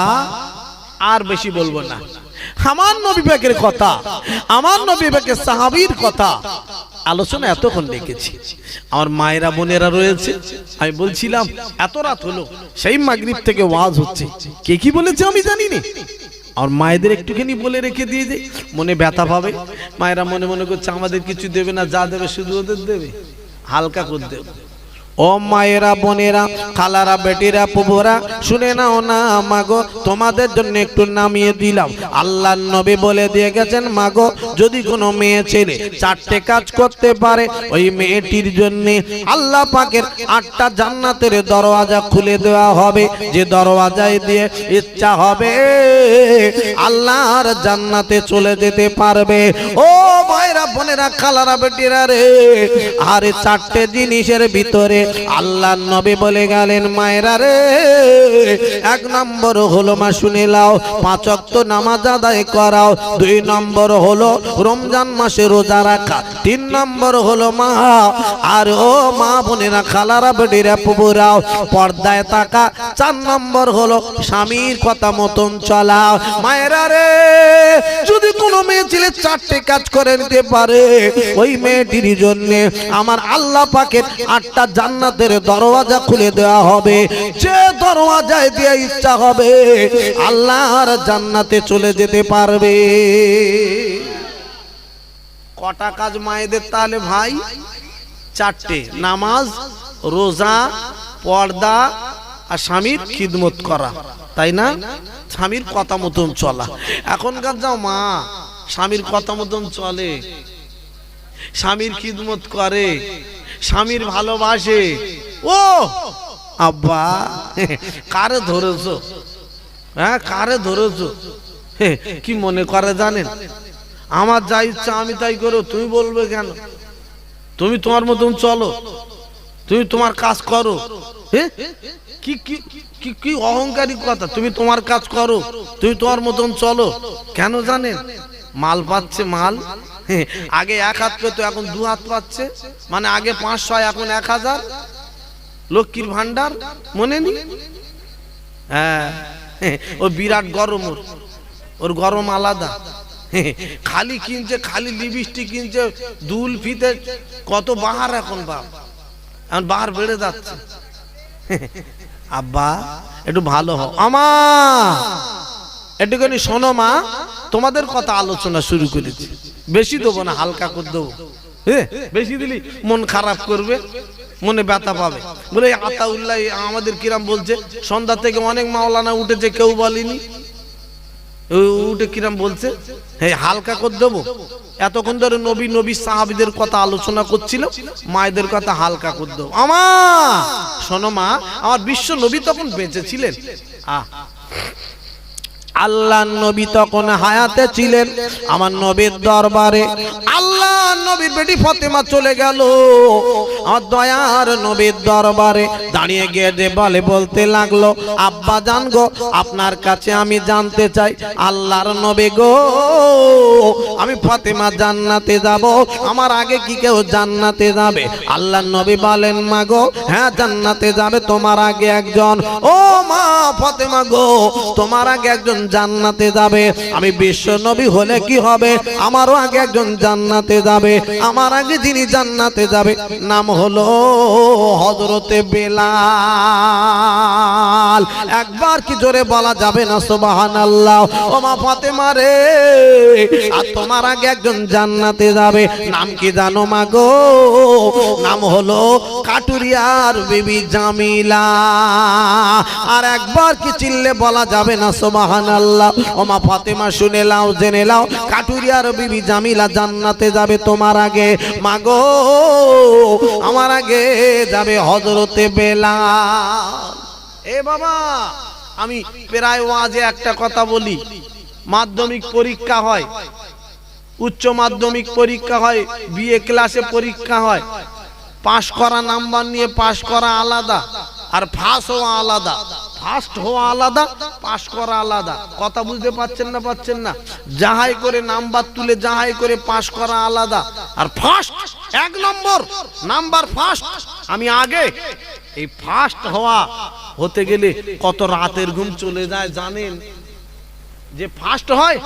[SPEAKER 1] আর বেশি বলবো না। আমার নবী পাকের কথা, আমার নবী পাকের সাহাবীর কথা আলোচনা এতক্ষণ দেখেছি। আমার মায়েরা বোনেরা রয়েছে, আমি বলছিলাম এত রাত হলো, সেই মাগরিব থেকে ওয়াজ হচ্ছে, কে কি বলেছে আমি জানি না। আর মায়েদের একটুখানি বলে রেখে দিয়ে যে মনে ব্যথা পাবে, মায়েরা মনে মনে করছে আমাদের কিছু দেবে না, যা দেবে শুধু ওদের দেবে, হালকা করে দেবে। ও মায়েরা বোনেরা খালারা বেটিরা পুবুরা শুনে নাও না মাগো, তোমাদের জন্য একটু নামিয়ে দিলাম। আল্লাহর নবী বলে দিয়ে গেছেন মাগো, যদি কোনো মেয়ে ছেলে চারটে কাজ করতে পারে, ওই মেয়েটির জন্য আল্লাহ পাকের 8টা জান্নাতের দরওয়াজা খুলে দেওয়া হবে। যে দরওয়াজায় দিয়ে ইচ্ছা হবে আল্লাহর জান্নাতে চলে যেতে পারবে। ও মায়েরা বোনেরা খালারা বেটিরা রে, আর 4টে জিনিসের ভিতরে আল্লাহর নবী বলে গেলেন মায়েরা রে, 1 নম্বর হলো মা শুনে লাও 5 ওয়াক্ত নামাজ আদায় করাও, 2 নম্বর হলো রমজান মাসে রোজা রাখা, 3 নম্বর হলো মা আর ও মা বোনেরা খালারা বেটিরা পুবুরাও পর্দায় থাকা, 4 নম্বর হলো স্বামীর কথা মতন চলা। মায়েরা রে, যদি কোনো মেয়ে ছেলে 4টে কাজ করে নিতে পারে, ওই মেয়েটির জন্য আমার আল্লাহ পাকের 8টা জান্নাতের দরওয়াজা খুলে দেওয়া হবে। যে দরওয়াজায় দিয়ে ইচ্ছা হবে আল্লাহর জান্নাতে চলে যেতে পারবে। কটা কাজ মায়েদের তাহলে ভাই? 4টে, নামাজ, রোজা, পর্দা আর স্বামীর খিদমত করা, তাই না? স্বামীর কথা মতন চলা। এখনকার যাও মা স্বামীর কথা মতন চলে, স্বামীর খিদমত করে, স্বামীর ভালোবাসে। ও আব্বা কারে ধরেছো? হ্যাঁ কারে ধরেছো? কি মনে করে জানেন, আমার যা ইচ্ছা আমি তাই করো, তুমি বলবে কেন? তুমি তোমার মতন চলো, তুমি তোমার কাজ করো। কি কি কি কি অহংকারী কথা, তুমি তোমার কাজ করো, তুমি তোমার মতন চলো। কেন জানেন? মাল পাচ্ছে, মাল আগে 1 হাত পেত, এখন 2 হাত পাচ্ছে। মানে আগে 500, এখন 1000। লক্ষ্মীর ভান্ডার মনে নি? হ্যাঁ, ও বিরাট গরম, ওর গরম আলাদা। খালি কিনছে, খালি লিপস্টিক কিনছে, দুল ফিতে, কত বাহার এখন বাপ, এখন বাহার বেড়ে যাচ্ছে। আব্বা একটু ভালো হও, আমা একটুখানি শোনো মা, তোমাদের কথা আলোচনা শুরু করেছি, বেশি দেবো না, হালকা করে দেবো। বেশি দিলি মন খারাপ করবে, মনে ব্যথা পাবে। বলে আতাউল্লাহ আমাদের কিরাম বলছে, সন্ধ্যা থেকে অনেক মাওলানা উঠেছে, কেউ বলেনি, উঠে কিরাম বলছে, হ্যাঁ হালকা করে দেবো। এতক্ষণ ধরে নবী নবী সাহাবীদের কথা আলোচনা করছিল, মায়েদের কথা হালকা করে দেবো। আমা শোনো মা, আমার বিশ্ব নবী তখন বেঁচে ছিলেন, আল্লাহ নবী তখন হায়াতে ছিলেন। আমার নবীর দরবারে আল্লাহ নবীর বেটি ফাতেমা চলে গেল, আমার দয়ার নবীর দরবারে দাঁড়িয়ে গিয়ে বলতে লাগলো, আব্বা জান গো, আপনার কাছে আমি জানতে চাই, আল্লাহর নবী গো, আমি ফাতেমা জান্নাতে যাব, আমার আগে কি কেউ জান্নাতে যাবে? আল্লাহর নবী বলেন, মা গো হ্যাঁ জান্নাতে যাবে তোমার আগে একজন। ও মা ফাতেমা গো, তোমার আগে একজন জান্নাতে যাবে। আমি বিশ্ব নবী হলে কি হবে, আমারও আগে একজন জান্নাতে যাবে। আমার আগে যিনি জান্নাতে যাবে নাম হলো হযরতে বেলাল। একবার কি জোরে বলা যাবে না সুবহানাল্লাহ? ও মা ফাতেমা রে, আর তোমার আগে একজন জান্নাতে যাবে, নাম কি জানো মা গো? নাম হলো কাটুরিয়ার বিবি জামিলা। আর একবার কি চিল্লে বলা যাবে না সুবহানাল্লাহ? ও মা ফাতেমা শুনে লাও, জেনে লাও, কাটুরিয়ার বিবি জামিলা জান্নাতে যাবে তোমার আগে। মা গো, আমার আগে যাবে হযরতে বেলাল। এ বাবা, আমি প্রায় ওয়াজে একটা কথা বলি, মাধ্যমিক পরীক্ষা হয়, উচ্চ মাধ্যমিক পরীক্ষা হয়, বিএ ক্লাসে পরীক্ষা হয়, পাশ করা নাম্বার নিয়ে পাশ করা আলাদা, আর ফাঁস হওয়া আলাদা। ফার্স্ট হওয়া আলাদা, পাশ করা আলাদা। কথা বুঝতে পারছেন না? পাচ্ছেন না? যাহাই করে নাম্বার তুলে যাহাই করে পাশ করা আলাদা, আর ফার্স্ট 1 নম্বর নাম্বার ফার্স্ট আমি আগে। এই ফার্স্ট হতে গেলে কত রাতের ঘুম চলে যায় জানেন? যে ফার্স্ট হয়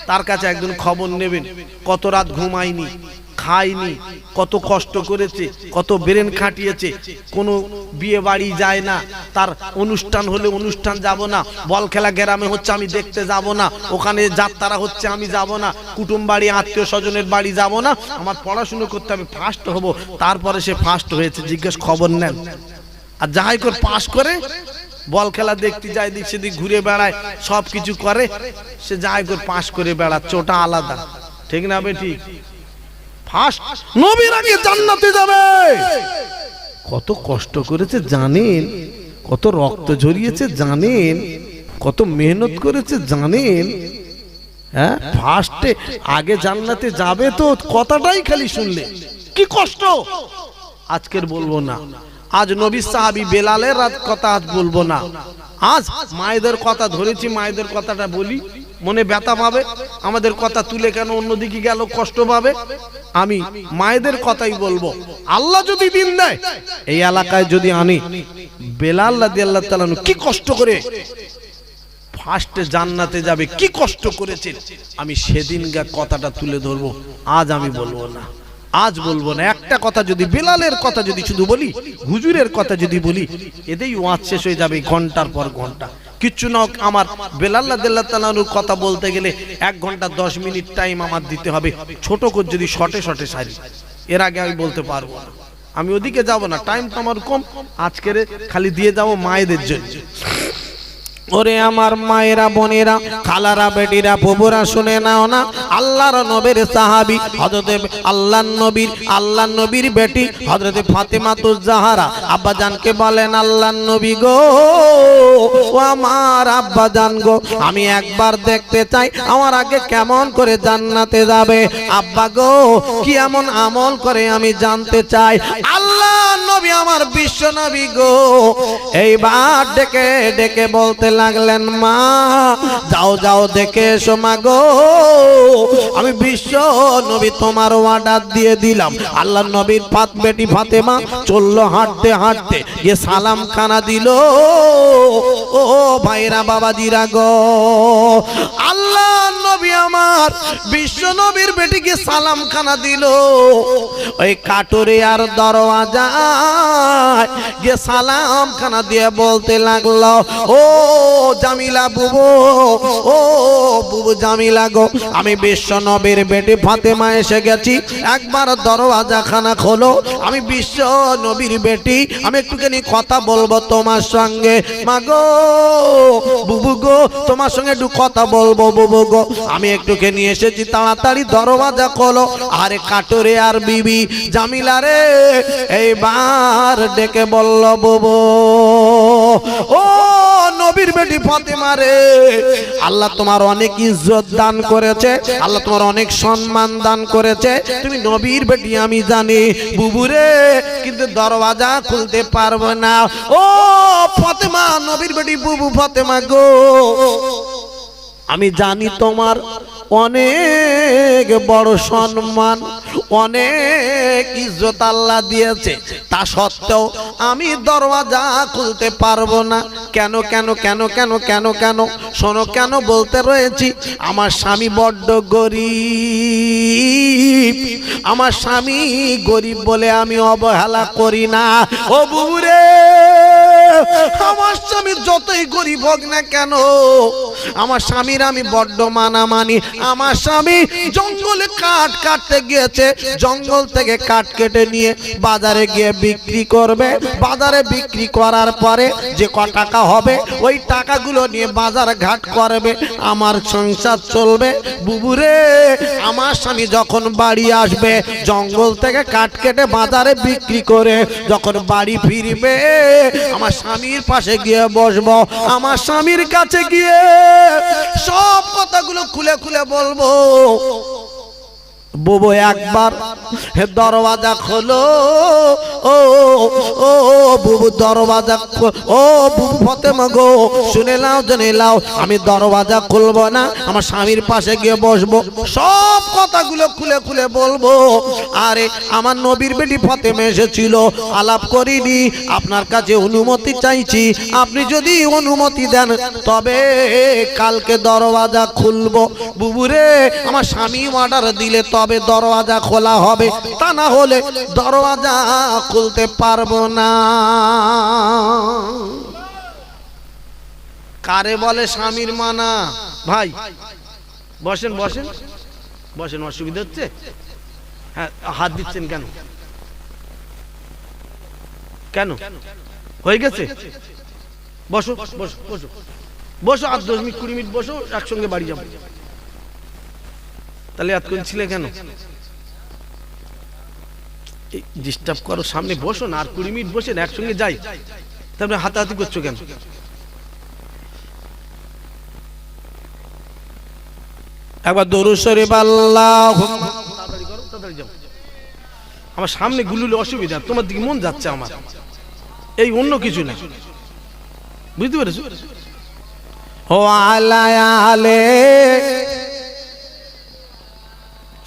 [SPEAKER 1] তার কাছে একদিন খবর নেবেন, কত রাত ঘুমায়নি, খায়নি, কত কষ্ট করেছে, কত ব্রেন খাটিয়েছে। কোনো বিয়ে বাড়ি যায় না, তার অনুষ্ঠান হলে অনুষ্ঠান যাব না, বল খেলা গ্রামে হচ্ছে আমি দেখতে যাব না, ওখানে যাত্রা হচ্ছে আমি যাব না, কুটুম বাড়ি আত্মীয় স্বজনের বাড়ি যাব না, আমার পড়াশুনো করতে হবে, ফার্স্ট হব। তারপরে সে ফার্স্ট হয়েছে, জিজ্ঞেস খবর নেন। আর যাহাই করে পাস করে বল খেলা দেখতে যায়, দিক সেদিক ঘুরে বেড়ায়, সব কিছু করে, সে যাহাই করে পাস করে বেড়াচ্ছে, ওটা আলাদা। ঠিক না বেঠিক? ফার্স্ট নবীর আগে জান্নাতে যাবে। কত কষ্ট করেছে জানেন? কত রক্ত ঝরিয়েছে জানেন? কত মেহনত করেছে জানেন? হ্যাঁ, ফার্স্টে আগে জান্নাতে যাবে তো কথাটাই খালি শুনলে কি কষ্ট। আজকের বলবো না, আজ নবী সাহাবী বেলালের কথা আজ বলবো না। আজ মায়েদের কথা ধরেছি, মায়েদের কথাটা বলি, মনে ব্যথা পাবে। আমাদের কথা তুলে কেন অন্যদিকে গেল, কষ্ট পাবে। আমি মায়েদের কথাই বলবো। আল্লাহ যদি দিন দেয়, এই এলাকায় যদি আনি, বেলাল রাদিয়াল্লাহু তাআলা কি কষ্ট করে ফার্স্টে জান্নাতে যাবে, কি কষ্ট করেছেন, আমি সেদিনকার কথাটা তুলে ধরবো। আজ আমি বলবো না, আজ বলবো না। একটা কথা যদি বেলালের কথা যদি শুধু বলি, হুজুরের কথা যদি বলি, এতেই ওয়াজ শেষ হয়ে যাবে ঘন্টার পর ঘন্টা। কিচ্ছু না, আমার বেলাল রাদিয়াল্লাহু তাআলার কথা বলতে গেলে 1 ঘন্টা 10 মিনিট টাইম আমার দিতে হবে, ছোট করে যদি শর্টে শর্টে সারি। এর আগে আমি বলতে পারবো না, আমি ওদিকে যাব না, টাইম তো আমার কম। আজকের খালি দিয়ে যাবো মায়েদের জন্য। ওরে আমার মায়েরা, বোনেরা, খালারা, বেটিরা, ফুবুরা, শুনে নাও না, আল্লাহর নবীর সাহাবী হযরতে আল্লাহর নবীর বেটি হযরতে ফাতেমাতুজ জাহরা আব্বা জানকে বলেন, আল্লাহর নবী গো, ও আমার আব্বা জান গো, আমি একবার দেখতে চাই আমার আগে কেমন করে জান্নাতে যাবে। আব্বা গো, কি এমন আমল করে আমি জানতে চাই। আল্লাহর নবী, আমার বিশ্ব নবী গো, এইবার ডেকে ডেকে বলতে লাগলেন, মা যাও যাও দেখে এসো মা গো, আমি বিশ্ব নবী তোমার অর্ডার দিয়ে দিলাম। আল্লাহর নবীর বেটি ফাতেমা চললো হাঁটতে হাঁটতে, গিয়ে সালাম খানা দিল। ও ভাইরা, বাবাজিরা গো, আল্লাহর নবী আমার বিশ্ব নবীর বেটিকে সালাম খানা দিল। ওই কাটুরে আর দরওয়াজায় গিয়ে সালাম খানা দিয়ে বলতে লাগলো, ও জামিলা বুবু, ও বুবু জামিলা গো, আমি বিশ্ব নবীর বেটি ফাতেমা এসে গেছি, একবার দরওয়াজা খানা খোলো, আমি বিশ্ব নবীর বেটি, আমি একটুখানি কথা বলবো তোমার সঙ্গে। মা গো, বুবু গো, তোমার সঙ্গে একটু কথা বলবো বুবু গো, আমি একটুখানি এসেছি, তাড়াতাড়ি দরওয়াজা খোলো। আরে কাটুরে আর বিবি জামিলা রে এইবার ডেকে বলল, বুবু, ও নবীর বেটি ফাতেমা রে, আল্লাহ তোমার অনেক ইজ্জত দান করেছে, আল্লাহ তোমার অনেক সম্মান দান করেছে, তুমি নবীর বেটি আমি জানি বুবু রে, কিন্তু দরওয়াজা খুলতে পারবো না। ও ফাতেমা, নবীর বেটি বুবু ফাতেমা গো, আমি জানি তোমার অনেক বড় সম্মান, অনেক ইজ্জত আল্লাহ দিয়েছে, তা সত্ত্বেও আমি দরওয়াজা খুলতে পারবো না। কেন কেন কেন কেন কেন কেন শোনো, কেন বলতে রয়েছি, আমার স্বামী বড্ড গরিব, আমার স্বামী গরিব বলে আমি অবহেলা করি না। ও বুবুরে, আমার স্বামী যতই গরিব হোক না কেন, আমার স্বামীর আমি বড্ড মানা মানি। আমার স্বামী জঙ্গলে কাঠ কাটতে গিয়েছে, জঙ্গল থেকে কাঠ কেটে নিয়ে বাজারে গিয়ে বিক্রি করবে, বাজারে বিক্রি করার পরে যে ক টাকা হবে ওই টাকাগুলো নিয়ে বাজার ঘাট করবে, আমার সংসার চলবে। বুবুরে, আমার স্বামী যখন বাড়ি আসবে, জঙ্গল থেকে কাঠ কেটে বাজারে বিক্রি করে যখন বাড়ি ফিরবে, আমার স্বামীর পাশে গিয়ে বসবো, আমার স্বামীর কাছে গিয়ে সব কথাগুলো খুলে খুলে বলবো। বুবু একবার দরওয়াজা খোলো, ও ও বুবু দরওয়াজা, ও বুবু ফাতেমা গো শুনে নাও, জেনে নাও, আমি দরওয়াজা খুলবো না, আমার স্বামীর পাশে গিয়ে বসবো, সব কথাগুলো খুলে খুলে বলবো। আরে আমার নবীর বেটি ফাতেমা এসেছিল, আলাপ করিনি, আপনার কাছে অনুমতি চাইছি, আপনি যদি অনুমতি দেন তবে কালকে দরওয়াজা খুলবো। বুবুরে আমার স্বামী অর্ডার দিলে তবে দরওয়াজা খোলা হবে, তা না হলে দরওয়াজা খুলতে পারবো না। কারে বলে স্বামীর মানা? ভাই বসেন বসেন বসেন, অসুবিধা হচ্ছে? হ্যাঁ, হাত দিচ্ছেন কেন? কেন হয়ে গেছে? বসো বসো বসো বসো, 8-10 মিনিট 20 মিনিট বসো, একসঙ্গে বাড়ি যাবো। তাহলে এত করে ছিলে কেন? ডিস্টার্ব করো, সামনে বসো না, আর 20 মিনিট বসে না, একসঙ্গে যাই। তারপরে হাতাহাতি করছো কেন? একবার দরুদ শরীফ আল্লাহুম্মা, তাড়াতাড়ি করো, তাড়াতাড়ি যাও। আমার সামনে গুলুলে অসুবিধা, তোমার দিকে মন যাচ্ছে আমার, এই অন্য কিছু না, বুঝতে পেরেছো? ও আলায়ালে,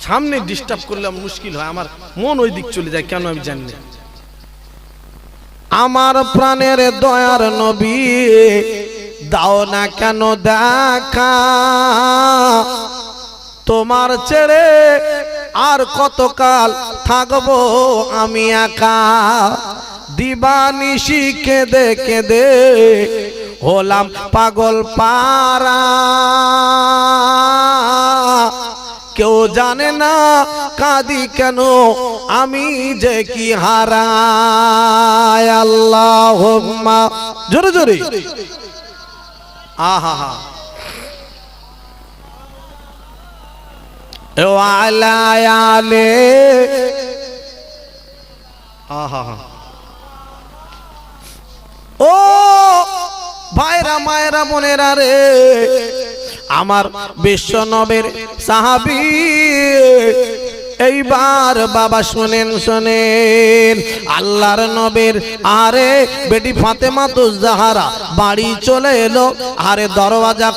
[SPEAKER 1] সামনে ডিস্টার্ব করলে মুশকিল হয়, আমার মন ওই দিক চলে যায়, কেন আমি জানি না। আমার প্রাণের দয়ার নবী দাও না কেন দেখা, তোমার ছেড়ে আর কতকাল থাকবো আমি একা, দিবানিশি কেঁদে কেঁদে হলাম পাগল পারা, কেউ জানে না কাঁদি কেন আমি যে কি হারাই। আল্লাহুম্মা, জোরে জোরে, আহা হা, ও আলায়ালে, আহা হা। ও ভাইরা মায়েরা বোনেরা রে, আমার বিশ্ব নবীর সাহাবী, এইবার বাবা শুনেন শুনেন, আল্লাহর নবীর আরে বেটি ফাতেমা তো জাহারা বাড়ি চলে এলো, আরে দরওয়াজা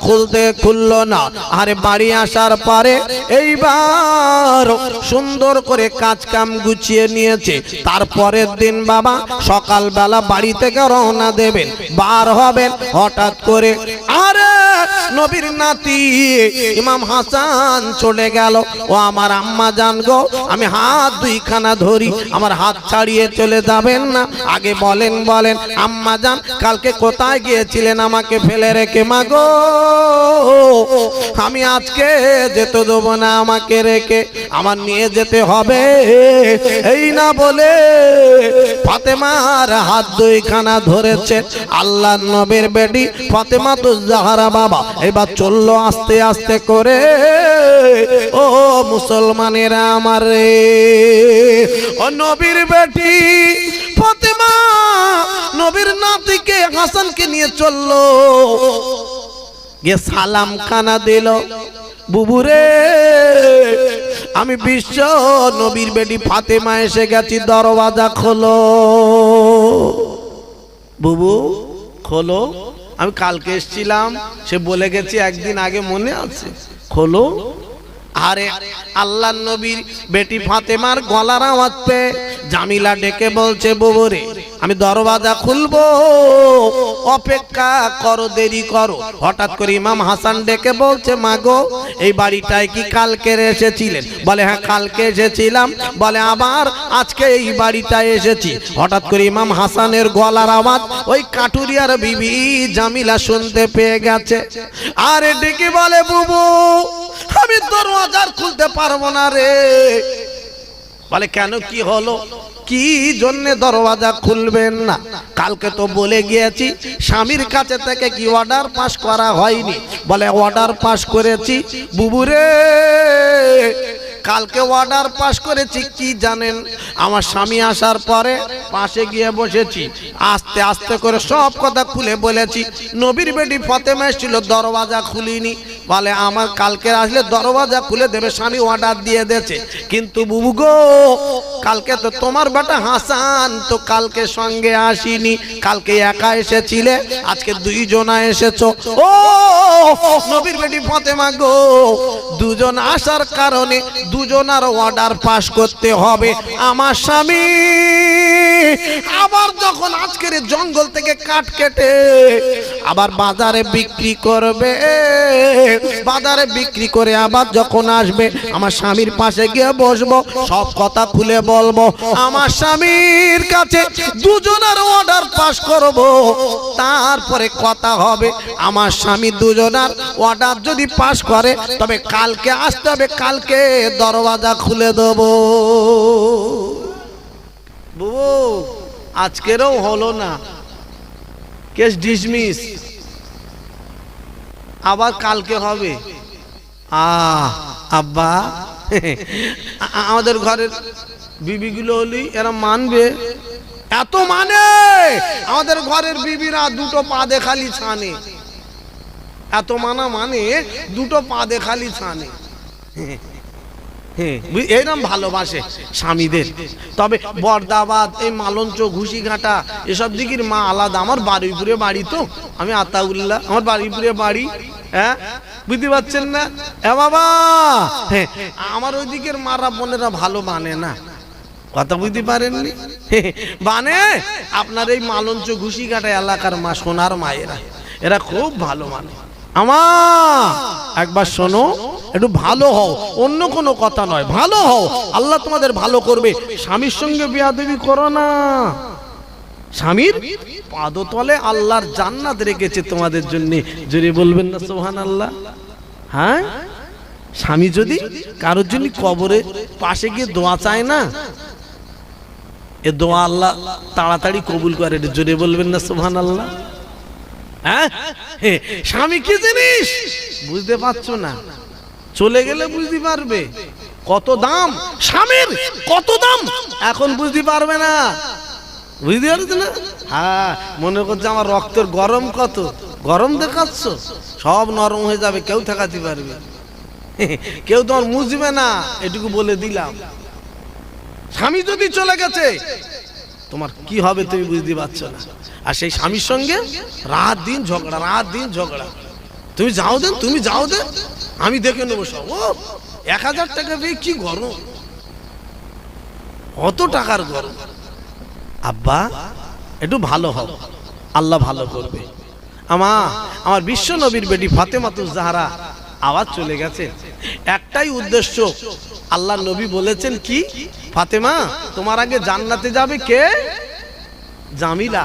[SPEAKER 1] খুললো না, আরে বাড়ি আসার পরে এইবার সুন্দর করে কাজ কাম গুছিয়ে নিয়েছে। তারপরের দিন বাবা সকালবেলা বাড়ি থেকে রওনা দেবেন, বার হবেন, হঠাৎ করে আরে নবীর নাতি ইমাম হাসান চলে গেল। ও আমার আম্মা জান গো, আমি হাত দুইখানা ধরি, আমার হাত ছাড়িয়ে চলে যাবেন না, আগে বলেন বলেন আম্মা জান কালকে কোথায় গিয়েছিলেন আমাকে ফেলে রেখে? মা গো আমি আজকে যেতে দেবো না, আমাকে রেখে আমার নিয়ে যেতে হবে, এই না বলে ফাতেমার হাত দুইখানা ধরেছে আল্লাহর নবীর বেটি ফাতেমা তো জাহারা বাবা। এবার চললো আস্তে আস্তে করে, ও মুসলমানেরা আমার রে, ও নবীর বেটি ফাতেমা নবীর নাতিকে হাসানকে নিয়ে চললো, গিয়ে সালাম খানা দিল, বুবুরে আমি বিশ্ব নবীর বেটি ফাতেমা এসে গেছি, দরওয়াজা খোলো। বুবু খোলো, আমি কালকে এসেছিলাম, সে বলে গেছি একদিন আগে, মনে আছে? খোলো। আরে আল্লাহর নবীর বেটি ফাতেমার গলার আওয়াজ পেয়ে জামিলা ডেকে বলছে, বুবুরে আমি দরওয়াজা খুলবো, অপেক্ষা করো, দেরি করো। হঠাৎ করে ইমাম হাসান ডেকে বলছে, মা গো এই বাড়িটায় কি কালকে এসেছিলেন? বলে হ্যাঁ কালকে এসেছিলাম। বলে আবার আজকে এই বাড়িটায় এসেছি। হঠাৎ করে ইমাম হাসানের গলার আওয়াজ ওই কাটুরিয়ার বিবি জামিলা শুনতে পেয়ে গেছে। আরে ডেকে বলে, বুবু আমি দরওয়াজা খুলতে পারবো না রে। বলে কেন, কি হলো? কি জন্যে দরওয়াজা খুলবেন না? কালকে তো বলে গিয়েছি, স্বামীর কাছে থেকে কি অর্ডার পাস করা হয়নি? বলে অর্ডার পাস করেছি বুবুরে, কালকে অর্ডার পাস করেছি। কি জানেন, আমার স্বামী আসার পরে পাশে গিয়ে বসেছি, আস্তে আস্তে করে সব কথা খুলে বলেছি। নবীর বেটি ফাতেমা ছিল, দরওয়াজা খুলিনি। বলে আমার কালকে আসলে দরওয়াজা খুলে দেবে, স্বামী অর্ডার দিয়ে দিয়েছে। কিন্তু বুবু গো, কালকে তো তোমার বেটা হাসান তো কালকে সঙ্গে আসিনি, কালকে একা এসেছিলে, আজকে দুইজনা এসেছো। ও নবীর বেটি ফাতেমা গো, দুজন আসার কারণে দুজনার অর্ডার পাস করতে হবে। আমার স্বামী আবার যখন আজকের জঙ্গল থেকে কাঠ কেটে আবার বাজারে বিক্রি করবে, বাজারে বিক্রি করে আবার যখন আসবে আমার স্বামীর পাশে গিয়ে বসবো, সব কথা খুলে বলবো। আমার স্বামীর কাছে দুজনের অর্ডার পাস করব, তারপরে কথা হবে। আমার স্বামী দুজনের অর্ডার যদি পাস করে তবে কালকে আসতে হবে, কালকে দরওয়াজা খুলে দেবো। বুবু আজকেরও হলো না, কেস ডিসমিস, আবার কালকে হবে। আব্বা আমাদের ঘরের বিবিগুলো হলি এরা মানবে, এত মানে আমাদের ঘরের বিবিরা দুটো পা দে খালি ছানে, এত মানা মানে দুটো পা দে খালি ছানে। এরকম ভালোবাসে স্বামীদের। তবে বর্দাবাদ, এই মালঞ্চ, ঘুষিঘাটা এসব দিকের মা আলাদা। আমার বারুইপুরে বাড়ি, তো আমি আতাউল্লাহ, আমার বারুইপুরে বাড়ি। হ্যাঁ বুঝতে পারছেন না? বাবা হ্যাঁ, আমার ওই দিকের মারা বোনেরা ভালো মানে না, কথা বুঝতে পারেননি? মানে আপনার এই মালঞ্চ, ঘুষিঘাটা এলাকার মা, সোনার মায়েরা, এরা খুব ভালো মানে। আমার একবার শোনো, একটু ভালো হও, অন্য কোনো কথা নয়, ভালো হও, আল্লাহ তোমাদের ভালো করবে। স্বামীর সঙ্গে বেয়াদবি করো না, স্বামীর পাদতলে আল্লাহর জান্নাত রেখেছে তোমাদের জন্য। জোরে বলবেন না সুবহানাল্লাহ? হ্যাঁ, স্বামী যদি কারোর জন্য কবরে পাশে গিয়ে দোয়া চায় না, এ দোয়া আল্লাহ তাড়াতাড়ি কবুল করে। জোরে বলবেন না সুবহানাল্লাহ? হ্যাঁ, স্বামী কি জিনিস বুঝতে পারছো না, চলে গেলে বুঝতে পারবে কত দাম স্বামীর, কত দাম এখন বুঝতে পারবে না, বুঝতে পারছো না? হ্যাঁ, মনে করছে আমার রক্তের গরম কত, গরম দেখাচ্ছ, সব নরম হয়ে যাবে, কেউ ঠেকাতে পারবে, কেউ তোমার মুছবে না, এটুকু বলে দিলাম। স্বামী যদি চলে গেছে তোমার কি হবে তুমি বুঝতে পারছো না। আর সেই স্বামীর সঙ্গে রাত দিন ঝগড়া, রাত দিন ঝগড়া। তুমি যাও দেন, তুমি যাও দেন, আমি দেখে নেবো সব। ও 1000 টাকা পেয়ে কি গরম, অত টাকার গরম। আব্বা একটু ভালো হও, আল্লাহ ভালো করবে। আমার বিশ্ব নবীর বেটি ফাতেমাতুজ জাহরা আওয়াজ চলে গেছে, একটাই উদ্দেশ্য। আল্লাহ নবী বলেছেন কি, ফাতেমা তোমার আগে জান্নাতে যাবে কে? জামিলা।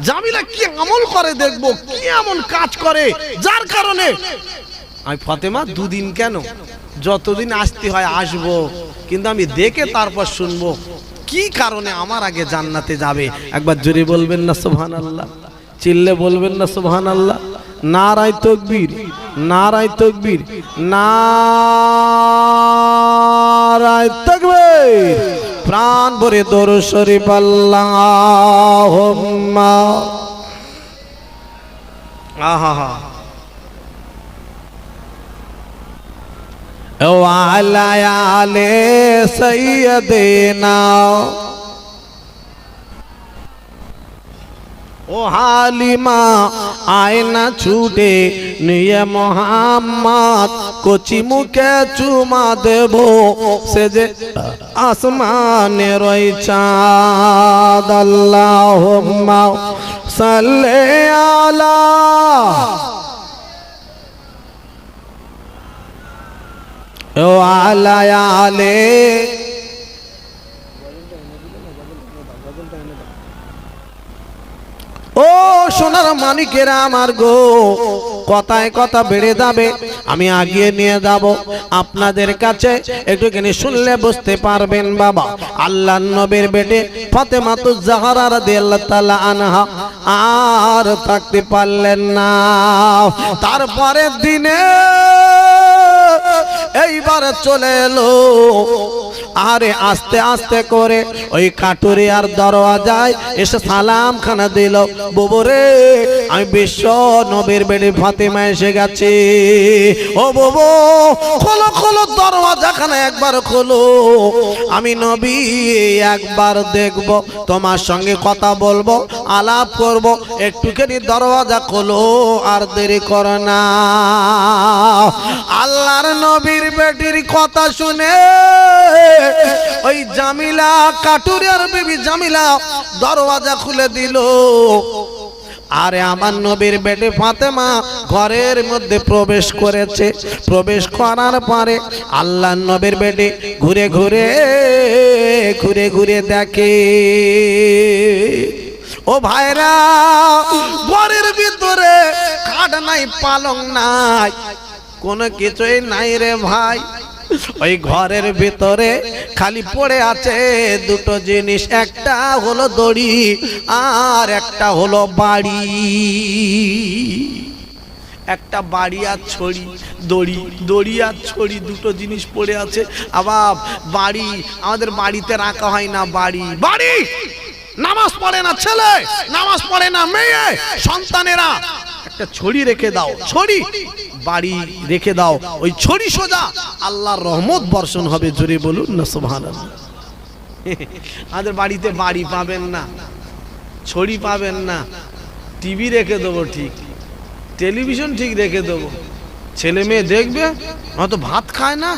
[SPEAKER 1] জামিলা কি আমল করে দেখবো, কি এমন কাজ করে যার কারণে আমি ফাতেমা দুদিন কেন, যতদিন আসতে হয় আসবো, কিন্তু আমি দেখে তারপর শুনবো কি কারণে আমার আগে জান্নাতে যাবে। একবার জোরে বলবেন না সুবহানাল্লাহ? চিল্লে বলবেন না সুবহানাল্লাহ? নারায়ে তাকবীর, নারায়ে তাকবীর, নারায়ে তাকবীর। প্রাণ ভরে দরুদ শরীফ আল্লাহুম্মা। আহা ও আলা আলে সাইয়্যিদিনা, ও হালিমা আয়না ছুটে নিয়ে মোহাম্মদ, কচি মুখে চুমা দেব, সে যে আসমানে রই চাঁদ। আল্লাহুম্মা সাল্লি আলা ও আলা আলে। ও সোনার মানিকেরা আমার গো, কথায় কথা বেড়ে যাবে, আমি আগিয়ে নিয়ে যাব আপনাদের কাছে, একটুখানি শুনলে বুঝতে পারবেন। বাবা আল্লাহর নবীর বেটে ফাতেমাতুজ জাহরা রাদিয়াল্লাহু তাআলা আনহা আর থাকতে পারলেন না। তারপরের দিনে এইবার চলে এলো আরে আস্তে আস্তে করে ওই কাটুরি আর দরওয়াজায় এসে সালাম খানা দিল। বুবু রে, আমি বিশ্ব নবীর বেটি ফাতেমা এসে গেছি। ও বুবু, খোলো খোলো দরওয়াজা খানা একবার খোলো, আমি নবী একবার দেখব, তোমার সঙ্গে কথা বলবো, আলাপ করব, একটুখানি দরওয়াজা খোলো, আর দেরি করো না। আল্লাহর নবীর বেটির কথা শুনে ওই জামিলা, কাটুরিয়ার বিবি জামিলা দরওয়াজা খুলে দিল। আরে আমার নবীর বেটি ফাতেমা ঘরের মধ্যে প্রবেশ করেছে। প্রবেশ করার পরে আল্লাহর নবীর বেটি ঘুরে ঘুরে ঘুরে ঘুরে দেখে, ও ভাইরা, ঘরের ভিতরে খাট নাই, পালং নাই, কোনো কিছুই নাই রে ভাই। ওই ঘরের ভিতরে খালি পড়ে আছে দুটো জিনিস, একটা হলো দড়ি আর একটা হলো বাড়ি। একটা বাড়ি আর ছড়ি, দড়ি আর ছড়ি, দুটো জিনিস পড়ে আছে। আবার বাড়ি, আমাদের বাড়িতে রাখা হয় না বাড়ি। বাড়ি নামাজ পড়ে না ছেলে, নামাজ পড়ে না মেয়ে, সন্তানেরা একটা ছড়ি রেখে দাও, ছড়ি বাড়ি রেখে দাও, ওই ছড়ি সোজা আল্লাহর রহমত বর্ষণ হবে। জোরে বলুন না সুবহানাল্লাহ। আমাদের বাড়িতে বাড়ি পাবেন না, ছড়ি পাবেন না, টিভি রেখে দেবো ঠিক, টেলিভিশন ঠিক রেখে দেবো, ছেলে মেয়ে দেখবে, হয়তো ভাত খায় না,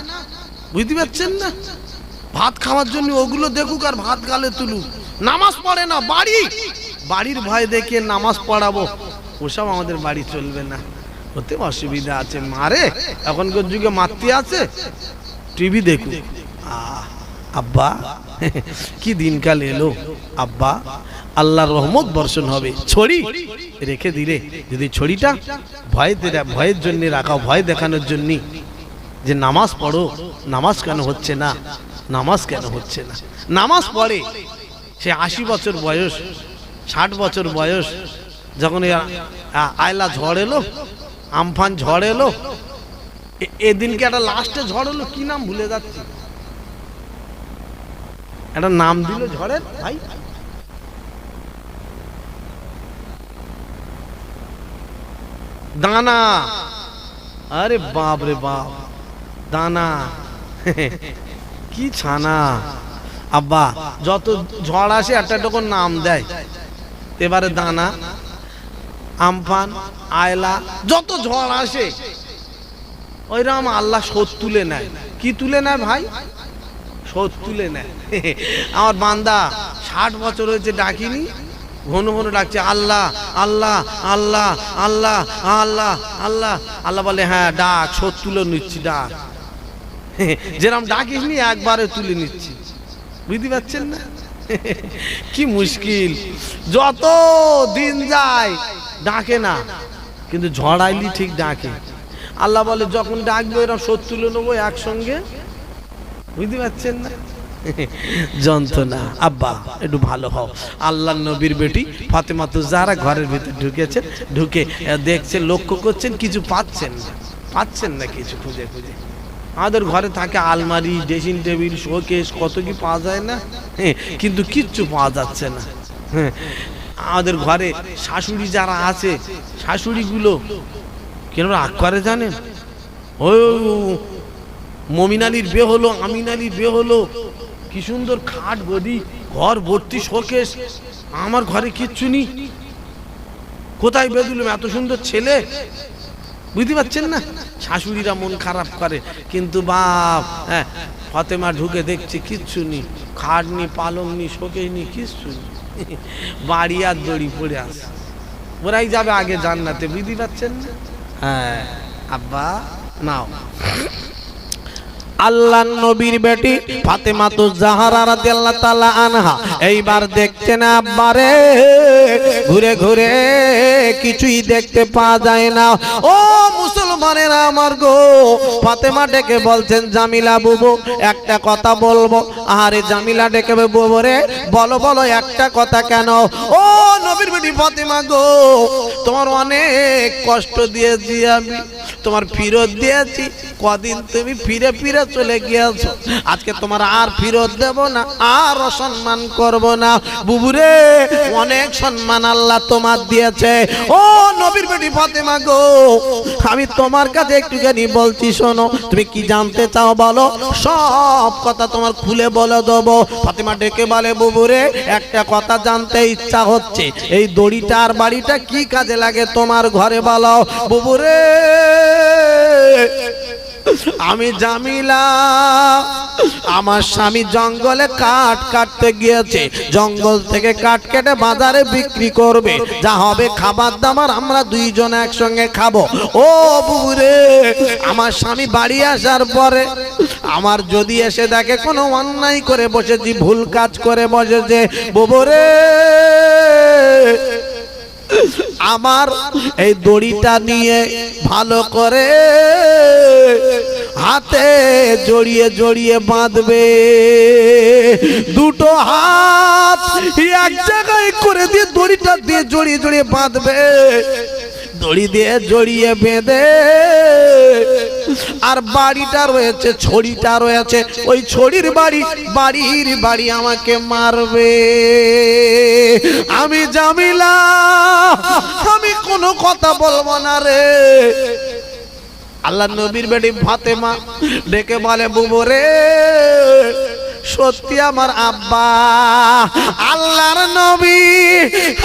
[SPEAKER 1] বুঝতে পারছেন না, ভাত খাওয়ার জন্য ওগুলো দেখুক আর ভাত গালে তুলুক। নামাজ পড়ে না, বাড়ি, বাড়ির ভয় দেখে নামাজ পড়াবো, ওসব আমাদের বাড়ি চলবে না, হতে অসুবিধা আছে। মারে এখনকার যুগে মাতৃ আছে, টিভি দেখুক। আব্বা কি দিনকাল এলো আব্বা, আল্লাহর রহমত বর্ষণ হবে। ছড়ি রেখে দিলে, যদি ছড়িটা ভয়ের জন্য রাখা, ভয় দেখানোর জন্য যে নামাজ পড়ো, নামাজ কেন হচ্ছে না, নামাজ কেন হচ্ছে না। নামাজ পড়ে সে 80 বছর বয়স, 60 বছর বয়স, যখন আয়লা ঝড় এলো, আমফান ঝড় এলো, এদিনকে একটা লাস্টে ঝড় এলো, কি নাম ভুলে যাচ্ছি, একটা নাম দিল ঝড়ের ভাই, দানা। আরে বাপ রে বাপ, দানা কি ছানা। আব্বা যত ঝড় আসে একটা তখন নাম দেয়, এবারে দানা, আমফান, আয়লা, যত ঝড় আসে ওইরকম আল্লাহ শোধ তুলে নেয়। কি তুলে নেয় ভাই? শোধ তুলে নেয়। আমার বান্দা 60 বছর হয়েছে ডাকিনি, ঘন ঘন ডাকছে আল্লাহ আল্লাহ আল্লাহ আল্লাহ আল্লাহ আল্লাহ। আল্লাহ বলে হ্যাঁ ডাক, শোধ তুলে নিচ্ছি, ডাক। যেরকম ডাকিস নি একবারে তুলে নিচ্ছি, বুঝতে পারছেন না? কি মুশকিল, যত দিন যায় ডাকে না, কিন্তু ঝড়াইলি ঠিক ডাকে। আল্লাহ বলে যখন ডাকবে এরকম শোধ তুলে নেবো একসঙ্গে, বুঝতে পারছেন না? যন্ত্রণা। আব্বা একটু ভালো হও। আল্লাহ নবীর বেটি ফাতেমা তো যারা ঘরের ভিতরে ঢুকেছেন, ঢুকে দেখছে, লক্ষ্য করছেন, কিছু পাচ্ছেন না, পাচ্ছেন না কিছু, খুঁজে খুঁজে। আমাদের ঘরে থাকে আলমারি, ড্রেসিং টেবিল, শোকেস, কত কি পাওয়া যায় না, কিন্তু কিচ্ছু পাওয়া যাচ্ছে না। আমাদের ঘরে শাশুড়ি যারা আছে, শাশুড়িগুলো কেন রাগ করে জানেন? ওই মমিন আলীর বিয়ে হলো, আমিন আলীর বিয়ে হলো, কি সুন্দর খাট গদি, ঘর ভর্তি শোকেস, আমার ঘরে কিচ্ছু নেই, কোথায় বেদুলুম এত সুন্দর ছেলে, বুঝতে পারছেন না? শাশুড়িরা মন খারাপ করে, কিন্তু বাপ হ্যাঁ ফাতেমা ঢুকে দেখছে কিচ্ছু নেই, খাট নেই, পালং নেই, শোকেস নেই, কিচ্ছু নেই, বাড়ি আর দড়ি পড়ে আসে, ওরাই যাবে আগে জান্নাতে, বুঝতে পারছেন না? হ্যাঁ আব্বা নাও। আল্লাহর নবীর বেটি ফাতেমা তো জাহরা রাদিয়াল্লাহু তাআলা আনহা এইবার দেখতে না আব্বারে, ঘুরে ঘুরে কিছুই দেখতে পাওয়া যায় না। ও মুসলমান মানেরা আমার গো, ফাতেমা ডেকে বলছেন জামিলা বুবু একটা কথা বলবো। আরে জামিলা ডেকে বুবু রে বলো বলো একটা কথা কেন? ও নবীর বেটি ফাতেমা গো, তোমার অনেক কষ্ট দিয়েছি আমি, তোমার ফিরত দিয়েছি, কদিন তুমি ফিরে ফিরে চলে গিয়েছো, আজকে তোমার আর ফিরত দেব না, আর অসম্মান করব না। বুবুরে অনেক সম্মান আল্লাহ তোমার দিয়েছে। ও নবীর বেটি ফাতেমা গো, আমি তোমার কাছে একটুখানি বলছি শোনো, তুমি কি জানতে চাও বলো, সব কথা তোমার খুলে বলে দেবো। ফাতেমা ডেকে বলে বুবুরে একটা কথা জানতে ইচ্ছা হচ্ছে, এই দড়িটার বাড়িটা কি কাজে লাগে তোমার ঘরে বলো। বুবুরে আমি জামিলা, আমার স্বামী জঙ্গলে কাঠ কাটতে গিয়েছে, জঙ্গল থেকে কাঠ কেটে বাজারে বিক্রি করবে, যা হবে খাবার দাবার আমরা দুইজন একসঙ্গে খাবো। ও বুবুরে আমার স্বামী বাড়ি আসার পরে আমার যদি এসে দেখে কোনো অন্যায় করে বসেছি, ভুল কাজ করে বসেছে, বুবুরে আমার এই দড়িটা নিয়ে ভালো করে হাতে জড়িয়ে জড়িয়ে বাঁধবে, দুটো হাত এক জায়গায় করে দিয়ে দড়িটা দিয়ে জড়িয়ে জড়িয়ে বাঁধবে, দড়ি দিয়ে জড়িয়ে বেঁধে আর বাড়িটা রয়েছে, ছড়িটা রয়েছে, ওই ছড়ির বাড়ি আমাকে মারবে। আমি জামিলা আমি কোনো কথা বলবো না রে। আল্লাহ নবীর বেটি ফাতেমা ডেকে বলে বুবু রে সত্যি আমার আব্বা আল্লাহর নবী,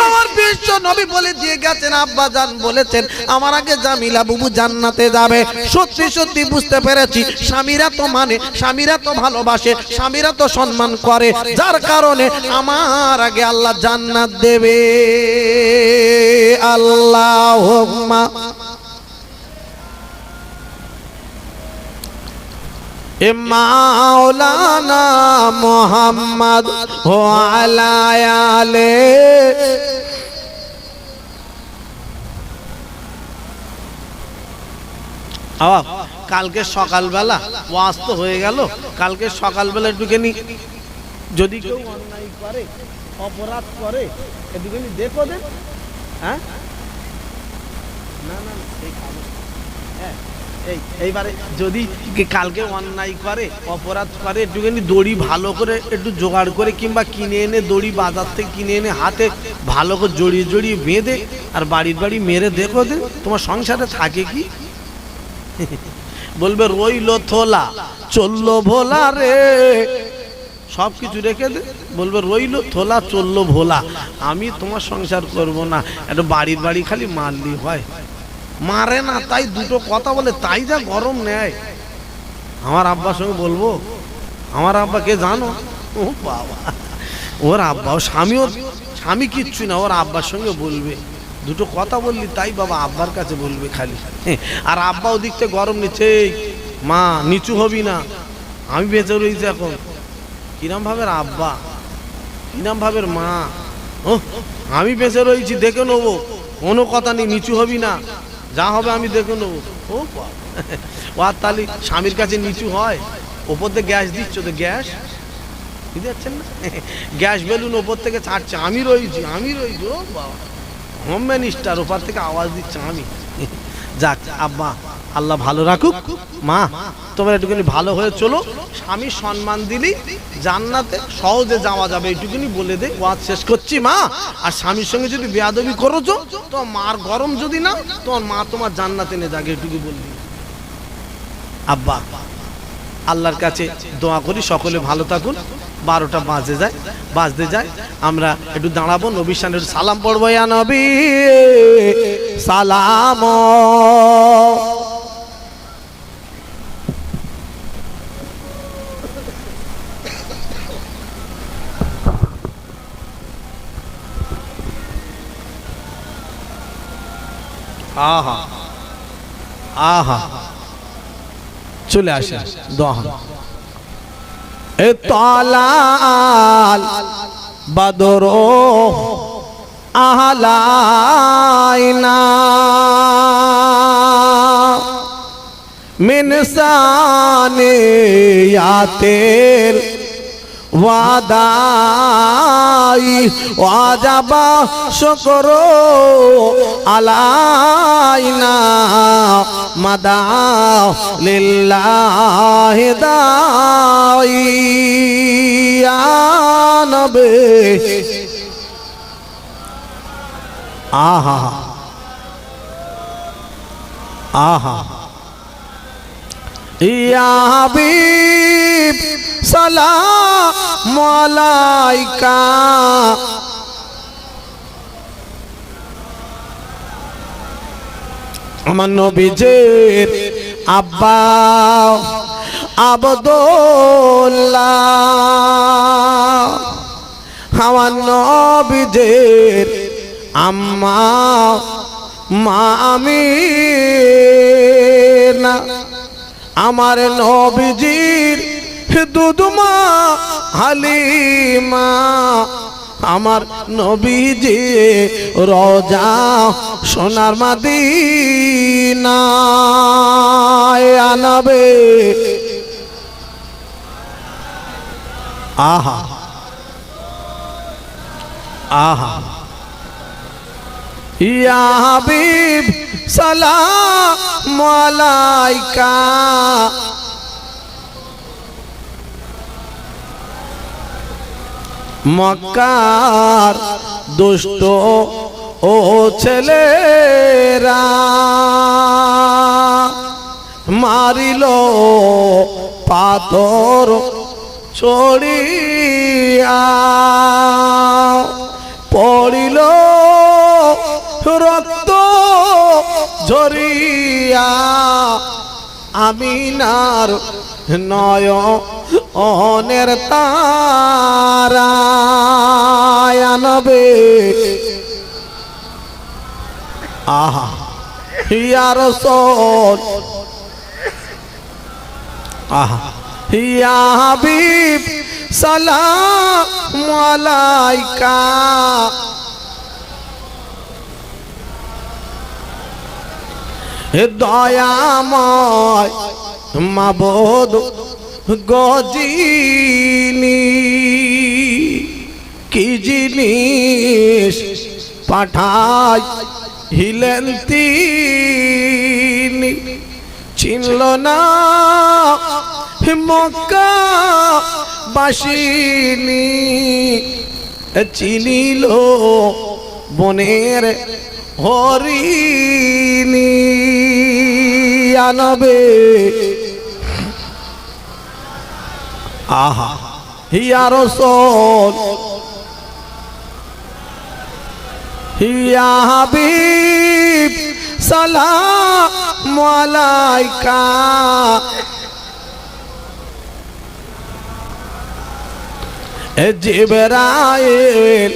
[SPEAKER 1] আমার বিশ্ব নবী বলে দিয়ে গেছেন, আব্বা জান বলেছেন আমার আগে জামিলা বুবু জান্নাতে যাবে। সত্যি সত্যি বুঝতে পেরেছি স্বামীরা তো মানে, স্বামীরা তো ভালোবাসে, স্বামীরা তো সম্মান করে, যার কারণে আমার আগে আল্লাহ জান্নাত দেবে। আল্লাহুম্মা মাওলানা মুহাম্মদ ওয়া আলা আলে। কালকে সকালবেলা ওয়াজ তো হয়ে গেল, কালকে সকালবেলা একটুখানি যদি কেউ অন্যায় করে অপরাধ করে একটুখানি দেখো দেন। হ্যাঁ না না এইবারে যদি কালকে অন্যায় করে অপরাধ করে একটুখানি দড়ি ভালো করে একটু জোগাড় করে কিংবা কিনে এনে দড়ি বাজার থেকে কিনে এনে হাতে ভালো করে জড়িয়ে জড়িয়ে বেঁধে আর বাড়ি মেরে দেখো দে তোমার সংসারে থাকে কি। বলবে রইল থোলা চললো ভোলা রে, সব কিছু রেখে দে, বলবে রইল থোলা চললো ভোলা, আমি তোমার সংসার করব না। একটু বাড়ি খালি মারলি হয়, মারে না তাই দুটো কথা বলে, তাই যা গরম নেয়। আমার আব্বার সঙ্গে বলবো, আমার আব্বাকে জানো, ও বাবা ওর আব্বা ও স্বামী কিচ্ছু না, ওর আব্বার সঙ্গে বলবে, দুটো কথা বললি তাই বাবা আব্বার কাছে বলবে খালি। আর আব্বা ওদিক থেকে গরম নিচ্ছে, মা নিচু হবি না, আমি বেঁচে রয়েছি এখন, কিরম ভাবের আব্বা কিরম ভাবের মা, ও আমি বেঁচে রয়েছি দেখে নেবো, কোনো কথা নেই, নিচু হবি না, যা হবে আমি দেখে নেবো। ও আর তাহলে স্বামীর কাছে নিচু হয়? ওপর থেকে গ্যাস দিচ্ছ তো, গ্যাস বুঝতে পারছেন না, গ্যাস বেলুন ওপর থেকে ছাড়ছে, আমি রয়েছি। ও বাবা হোম মিনিস্টার ওপর থেকে আওয়াজ দিচ্ছে আমি। যাক আব্বা আল্লাহ ভালো রাখুক, মা তোমরা একটুখানি ভালো হয়ে চলো, স্বামী সম্মান দিলি জান্নাতে সহজে যাওয়া যাবে, এইটুকুনি বলে দে, ওয়াজ শেষ করছি মা। আর স্বামীর সঙ্গে যদি বেয়াদবি করেছো তো মার গরম যদি না, তোমার মা তোমার জান্নাতে নিয়ে যাবে, এইটুকু বললি। আব্বা আল্লাহর কাছে দোয়া করি সকলে ভালো থাকুন। 12টা বাজতে যায়, আমরা একটু দাঁড়াবো, নবীর সামনে একটু সালাম পড়বো, ইয়া নবী সালাম। আহা আহা চলে আসে দোয়া। এ তালাল বদরো আহলাইনা মিনসানে ইয়াতের ওয়াদাই ওয়াজাবা শুকরু আলাইনা মাদা লিল্লাহি দাই ইয়া নবী আহা আহা ইয়া হাবিব সালাম আলাইকা আমার নবীজির আব্বা আব্দুল্লাহ, আমার নবীজির আম্মা মা আমিনা, আমার নবীজির দুধমা হালিমা, আমার নবীজি রোজা সোনার মদিনায় আনবে। আহা আহা ইয়া হাবিব সালাম আলাইকা মক্কার দুষ্ট ও ছেলেরা মারিল পাথর ছড়িয়া, পড়িল রক্ত ঝরিয়া, আমিনার নয়নের তারায় আনবে। আহা ইয়া রাসূল, আহা ইয়া হাবিব সালাম আলাইকা। হে দয়াময় মাবুদ গজিনি, কি জিনিস পাঠাইলেন তিনি, চিনল না মক্কা বাসিনী, চিনিল বনের হরিণী আনবে। আহা ইয়া রাসূল, ইয়া হাবিব সালাম আলাইকা। জিবরাইল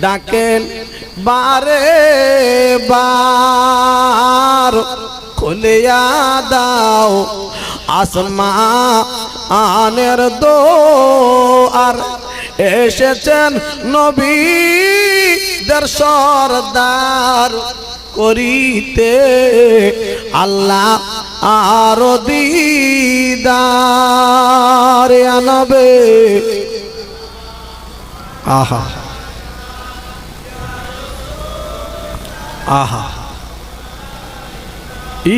[SPEAKER 1] ডাকেন বারে বার, খুলিয়া দাও আসমানের দোয়ার, এসেছেন নবীদের সরদার করিতে আল্লাহ আর দিদার আনবে। আহা আহা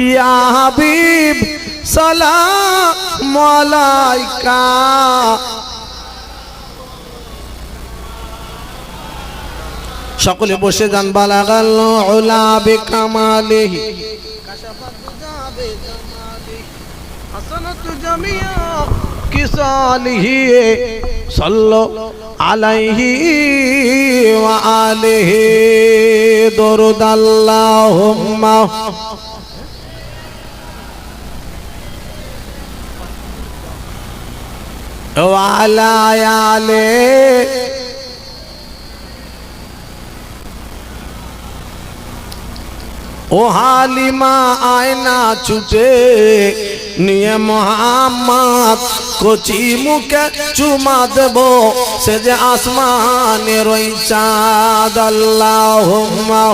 [SPEAKER 1] ইয়া হাবিব সালাম আলাইকা। সকলে বসে যান। বালাগাল উলা বিকামালিহি কাশাফাত যাবে জামালিহি হাসানাতু জামিয়া কিসালিহি সাল্লু আলাইহি ওয়া আলিহি দরুদ আল্লাহুম্মা ওয়া আলা আলিহি। ও হালিমা আয়না ছুটে নিয়ে মোহাম্মদ কচি মুখে চুমা দেব, সে যে আসমানের ওই চাঁদ। আল্লাহুম্মা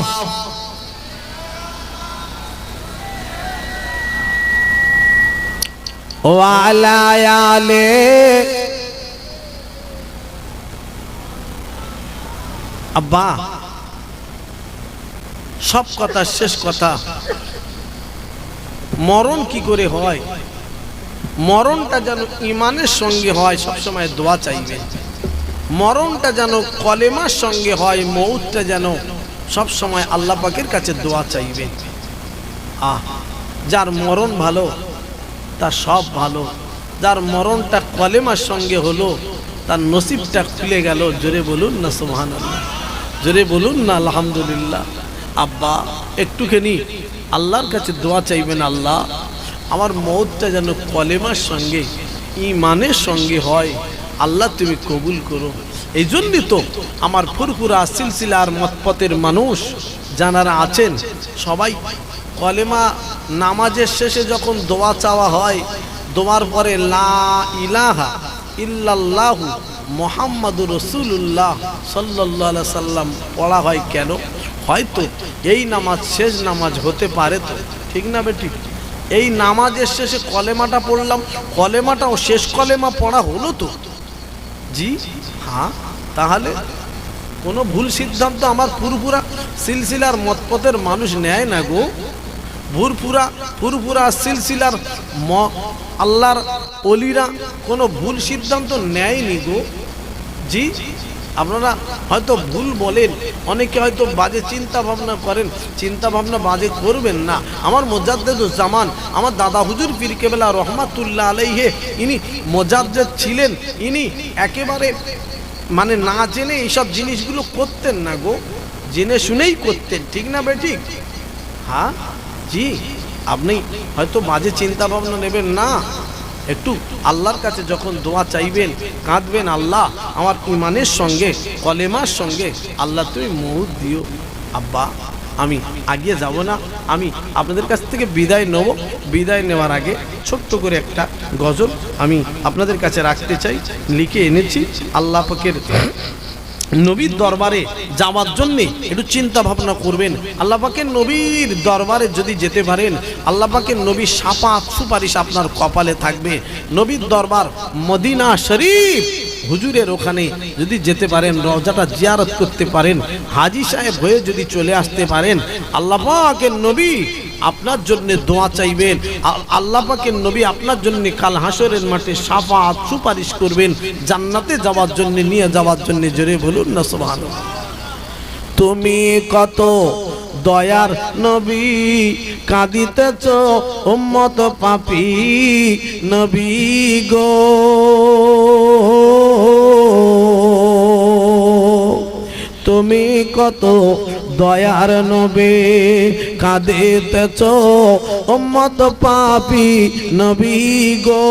[SPEAKER 1] ওয়ালা আলে আব্বা সব কথা শেষ কথা, মরণ কি করে হয়, মরণটা যেন ইমানের সঙ্গে হয়, সবসময় দোয়া চাইবে। মরণটা যেন কলেমার সঙ্গে হয়, মৌতটা যেন সব সময় আল্লাহ পাকের কাছে দোয়া চাইবে। যার মরণ ভালো তার সব ভালো, যার মরণটা কলেমার সঙ্গে হলো তার নসিবটা খুলে গেল। জোরে বলুন না সুবহানাল্লাহ, জোরে বলুন না আলহামদুলিল্লাহ। আব্বা একটুখানি আল্লাহর কাছে দোয়া চাইবেন, আল্লাহ আমার মৌতটা যেন কলেমার সঙ্গে ঈমানের সঙ্গে হয়, আল্লাহ তুমি কবুল করো। এই জন্যই তো আমার ফুরফুরা সিলসিলার মতপথের মানুষ যারা আছেন সবাই কলেমা নামাজের শেষে যখন দোয়া চাওয়া হয়, দোয়ার পরে লা ইলাহা ইল্লাল্লাহু মুহাম্মাদুর রাসূলুল্লাহ সাল্লাল্লাহু আলাইহি সাল্লাম পড়া হয় কেন? হয়তো এই নামাজ শেষ নামাজ হতে পারে, তো ঠিক না বেটি? এই নামাজের শেষে কলেমাটা পড়লাম, কলেমাটাও শেষ কলেমা পড়া হলো তো? জি হ্যাঁ। তাহলে কোনো ভুল সিদ্ধান্ত আমার ফুরফুরা সিলসিলার মতপথের মানুষ নেয় না গো। ফুরফুরা সিলসিলার আল্লাহর ওলিরা কোনো ভুল সিদ্ধান্ত নেয়নি গো। জি আপনারা হয়তো ভুল বলেন, অনেকে হয়তো বাজে চিন্তা ভাবনা করেন, চিন্তা ভাবনা বাজে করবেন না। আমার মুজাদ্দেদুজ্জামান আমার দাদা হুজুর পীর কেবলা রহমাতুল্লাহ আলাইহি ইনি মুজাদ্দেদ ছিলেন, ইনি একেবারে মানে না জেনে এইসব জিনিসগুলো করতেন না গো, জেনে শুনেই করতেন, ঠিক না বেঠিক? হ্যাঁ জি, আপনি হয়তো বাজে চিন্তা ভাবনা নেবেন না। একটু আল্লাহর কাছে যখন দোয়া চাইবেন, কাঁদবেন, আল্লাহ আমার ইমানের সঙ্গে কলেমার সঙ্গে আল্লাহ তুমি মৌত দিও। আব্বা আমি আগিয়ে যাব না, আমি আপনাদের কাছ থেকে বিদায় নেব। বিদায় নেওয়ার আগে ছোট্ট করে একটা গজল আমি আপনাদের কাছে রাখতে চাই, লিখে এনেছি। আল্লাহ পাকের নবীর দরবারে যাওয়ার জন্যে একটু চিন্তা ভাবনা করবেন। আল্লাহ পাকের নবীর দরবারে যদি যেতে পারেন, আল্লাহ পাকের নবীর শাফাত সুপারিশ আপনার কপালে থাকবে। নবীর দরবার মদিনা শরীফ হুজুরের ওখানে যদি যেতে পারেন, রওজাটা জিয়ারত করতে পারেন, হাজী সাহেব হয়ে যদি চলে আসতে পারেন, আল্লাহ পাকের নবী আপনার জন্য দোয়া চাইবেন। আল্লাহ পাকের নবী আপনার জন্য কাল হাসরের মাঠে শাফাত সুপারিশ করবেন, জান্নাতে যাওয়ার জন্য, নিয়ে যাওয়ার জন্য। জোরে বলুন না সুবহানাল্লাহ। তুমি কত দয়ার নবী, কাঁদিতেছ উম্মত পাপী নবী গো। তুমি কত দয়ার নবী, কাঁদিতেছ উম্মত পাপী নবী গো।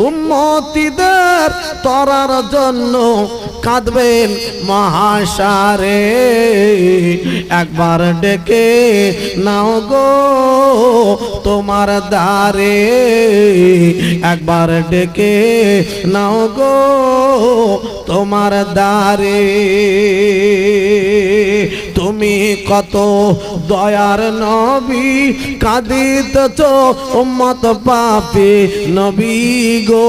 [SPEAKER 1] উম্মতিদের তরার জন্য কাঁদবেন মহাশারে, একবার ডেকে নাও গো তোমার দ্বারে, একবার ডেকে নাও গো তোমার দ্বারে। তুমি কত দয়ার নবী, কাঁদিতেছ উম্মত পাপী নবী গো।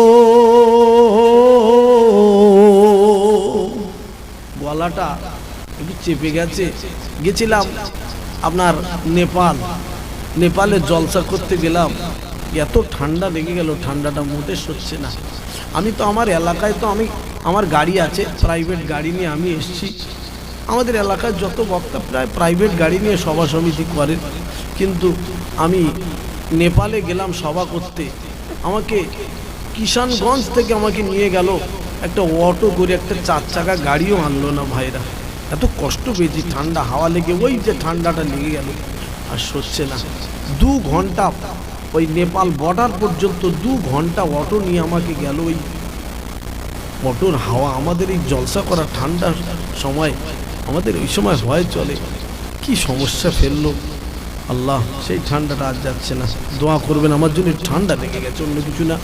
[SPEAKER 1] গলাটা একটু চেপে গেছে। গেছিলাম আপনার নেপালে জলসা করতে গেলাম, এত ঠান্ডা লেগে গেল, ঠান্ডাটা মোটে সচ্ছে না। আমি তো আমার এলাকায় তো আমার গাড়ি আছে, প্রাইভেট গাড়ি নিয়ে আমি এসেছি। আমাদের এলাকায় যত বক্তা প্রায় প্রাইভেট গাড়ি নিয়ে সভা সমিতি করেন, কিন্তু আমি নেপালে গেলাম সভা করতে। আমাকে কিষানগঞ্জ থেকে আমাকে নিয়ে গেল একটা অটো করে, একটা 4 চাকা গাড়িও আনলো না ভাইরা। এত কষ্ট পেয়েছি, ঠান্ডা হাওয়া লেগে ওই যে ঠান্ডাটা লেগে গেল, আর সচ্ছে না। 2 ঘন্টা ওই নেপাল বর্ডার পর্যন্ত 2 ঘন্টা অটো নিয়ে আমাকে গেল। ওই অটোর হাওয়া আমাদের এই জলসা করা ঠান্ডার সময়, আমাদের ওই সময় হয় চলে, কি সমস্যা ফেললো আল্লাহ। সেই ঠান্ডাটা আজ যাচ্ছে না। দোয়া করবেন আমার জন্য, ঠান্ডা লেগে গেছে, অন্য কিছু না।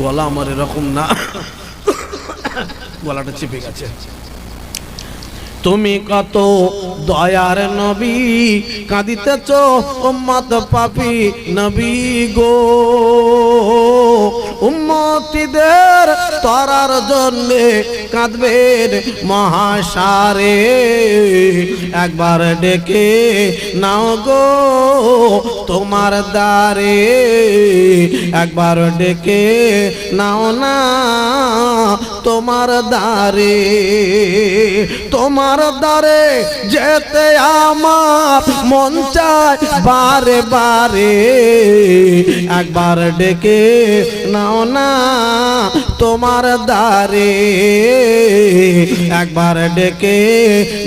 [SPEAKER 1] গলা আমার এরকম না, গলাটা চেপে গেছে। তুমি কত দয়ার নবী, কাঁদিতেছ উম্মত পাপী নবী গো। উম্মতিদের তরার জন্যে কাঁদবেন মহাসারে, একবার ডেকে নাও গো তোমার দ্বারে, একবার ডেকে নাও না তোমার দ্বারে। তোমার দ্বারে যেতে আমার মন চায় বারে বারে, একবার ডেকে নাও না তোমার দ্বারে, একবার ডেকে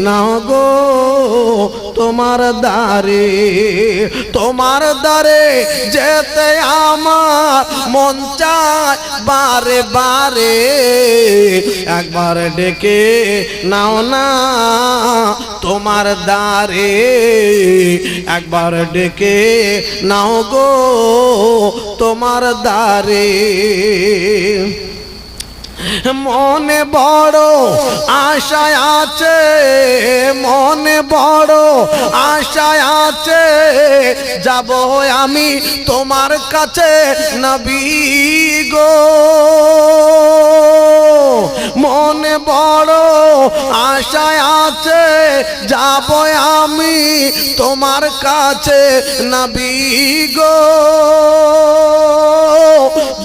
[SPEAKER 1] নাও গো তোমার দ্বারে। তোমার দ্বারে যেতে আমার মন চায় বারে বারে, একবার ডেকে নাও না তোমার দ্বারে, একবার ডেকে নাও গো তোমার দ্বারে। মনে বড় আশায় আছে, মনে বড় আশায় আছে, যাব আমি তোমার কাছে নবী গো। মনে বড় আশায় আছে, যাব আমি তোমার কাছে নবী গো।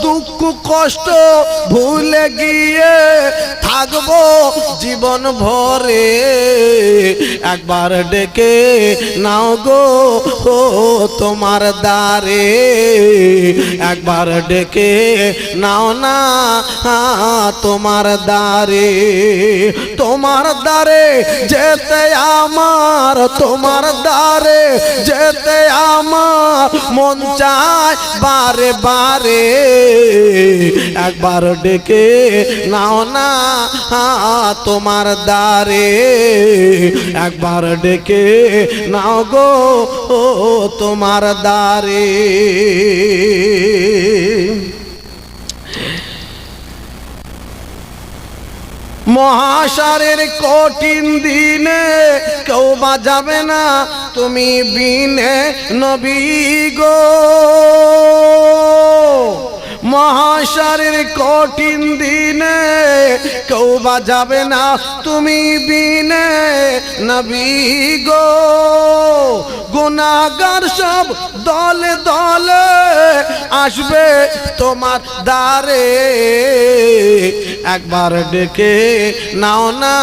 [SPEAKER 1] দুঃখ কষ্ট ভুলে গিয়ে থাকবো জীবন ভরে, একবার ডেকে নাও গো তোমার দ্বারে, একবার ডেকে নাও না তোমার দ্বারে। তোমার দ্বারে যেতে আমার, তোমার দ্বারে যেতে আমার মন চায় বারে বারে, একবার ডেকে নাও না তোমার দ্বারে, একবার ডেকে নাও গো তোমার দ্বারে। মহাশারের কঠিন দিনে কেউ বাজাবে না তুমি বিনে নবী গো। মহাশারের কঠিন দিনে কেউ বাজাবে না তুমি বিনে নবী গো। গুনাহগার সব দলে দলে আসবে তোমার দ্বারে, একবার ডেকে নাও না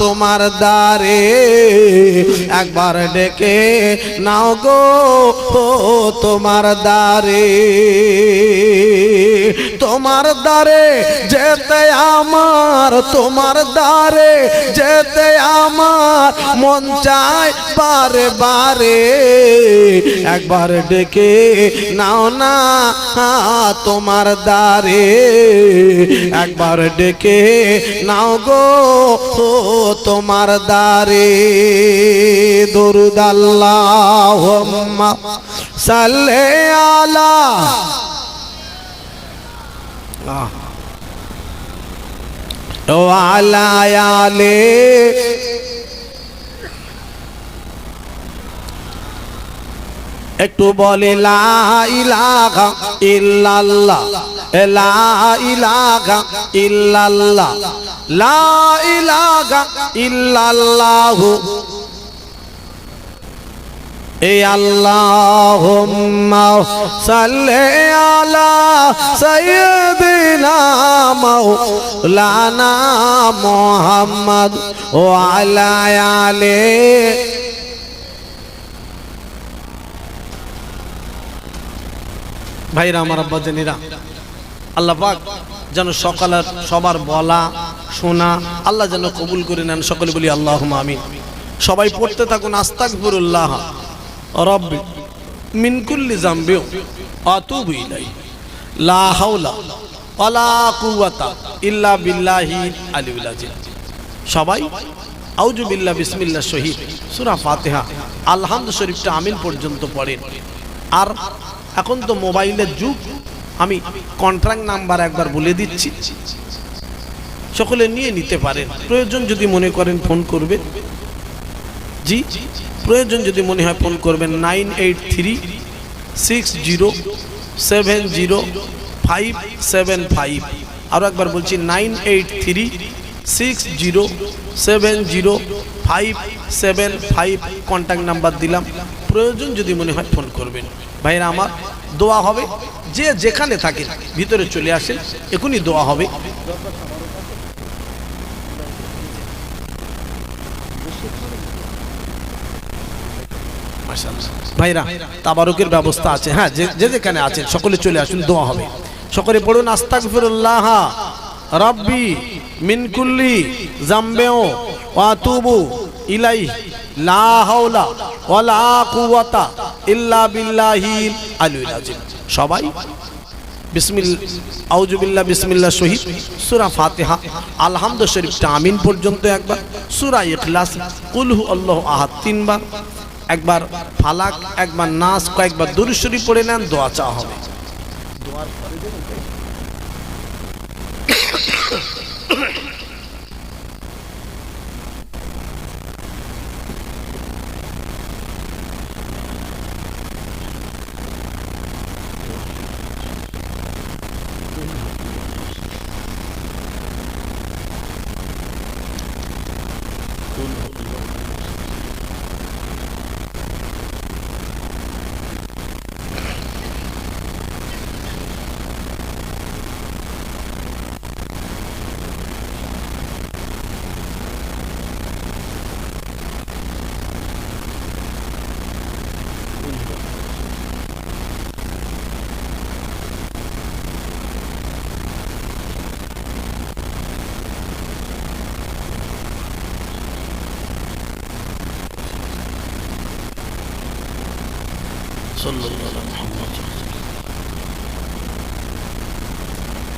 [SPEAKER 1] তোমার দ্বারে, একবার ডেকে নাও গো তোমার দ্বারে। তোমার দ্বারে যেতে আমার, তোমার দ্বারে যেতে আমার মন চায় বারে বারে, একবার ডেকে নাও না তোমার দ্বারে, একবার ডেকে নাও গো তোমার দ্বারে। দরুদ আল্লাহুম্মা সাল্লি আলা ওয়ালা আলে। একটু বলে লা ইলাহা ইল্লাল্লাহ, লা ইলাহা ইল্লাল্লাহ, লা ইলাহা ইল্লাল্লাহ। এ আল্লাহুম্মা সাল্লি আলা সাইয়্যিদিনা মাওলানা মুহাম্মদ ওয়া আলা আলি। ভাইরা আমার আব্বাজানেরা, আল্লাহ পাক যেন সকালের সবার বলা শোনা আল্লাহ যেন কবুল করে নেন। সকলে বলি আল্লাহুম্মা আমিন। সবাই পড়তে থাকুন আস্তাগফিরুল্লাহ রব্বি মিন কুল্লি যামবি আতুবু ইলাইহি লা হাওলা ওয়ালা কুওয়াতা ইল্লা বিল্লাহি আলিয়্যিল আযীম। সবাই আউযু বিল্লাহি বিসমিল্লাহ শহীদ সূরা ফাতিহা আলহামদু শরীফটা আমিন পর্যন্ত পড়েন। আর এখন তো মোবাইলের যুগ, আমি কন্ট্রাক্ট নাম্বার একবার বলে দিচ্ছি, সকলে নিয়ে নিতে পারেন। প্রয়োজন যদি মনে করেন ফোন করবেন, জি প্রয়োজন যদি মনে হয় ফোন করবেন 98360705575। আরও একবার বলছি 98360705575 কন্ট্যাক্ট নাম্বার দিলাম। প্রয়োজন যদি মনে হয় ফোন করবেন। ভাইরা আমার, দোয়া হবে, যে যেখানে থাকেন ভিতরে চলে আসেন, এখনই দোয়া হবে। ভাইরা তাবারুকের ব্যবস্থা আছে, হ্যাঁ যে যেখানে আছেন সকলে চলে আসুন, দোয়া হবে। সকলে পড়ুন আস্তাগফিরুল্লাহ রাব্বি মিন কুল্লি যামবিও ওয়া আতুবু ইলাইহি লা হাওলা ওয়ালা কুওয়াতা ইল্লা বিল্লাহিল আলিয়্যিল আযীম। সবাই বিসমিল্লাহ, আউযু বিল্লাহ, বিসমিল্লাহ শহীদ, সূরা ফাতিহা, আলহামদু শরীফটা আমিন পর্যন্ত একবার, সূরা ইখলাস, কুল হু আল্লাহু আহাদ 3 বার, একবার ফালাক, একবার নাস, কয়েকবার দুরূদ শরীফ পড়ে নেন, দোয়া চাওয়া হবে। দোয়ার পরে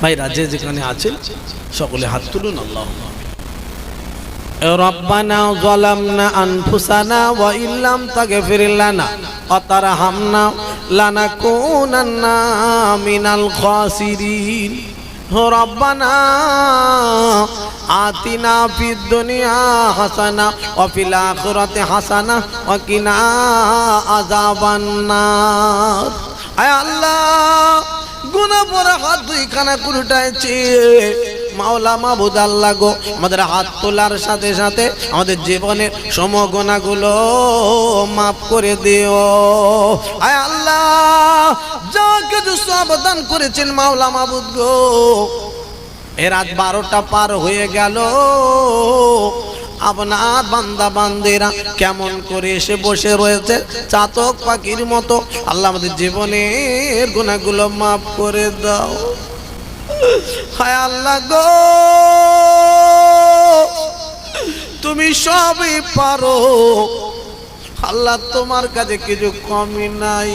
[SPEAKER 1] ভাইরা যে যেখানে আছেন সকলে হাত তুলুন। আল্লাহুম্মা রব্বানা যালামনা আনফুসানা ওয়া ইল্লাম তাগফির লানা ওয়া তারহামনা লানাকুনান্না মিনাল খাসিরিন। রব্বানা আতিনা ফিদ দুনিয়া হাসানা ওয়া ফিল আখিরাতি হাসানা ওয়া কিনা আযাবান নার। আয় আল্লাহ, গুনাহ পরে হাত দুইখানা উল্টাইছি, মাওলা মাবুদ আল্লাহ গো, আমাদের হাত তোলার সাথে সাথে আমাদের জীবনের সমস্ত গুনাহগুলো মাফ করে দিও। আয় আল্লাহ, যা কিছু সাবধান করেছেন মাওলা মাবুদ গো, এ রাত 12টা পার হয়ে গেল, আপনার বান্দা বান্দিরা কেমন করে এসে বসে রয়েছে চাতক পাখির মতো। আল্লাহ আমাদের জীবনের গুনাহগুলো মাফ করে দাও। হায় আল্লাহ গো, তুমি সবই পারো আল্লাহ, তোমার কাছে কিছু কমি নাই।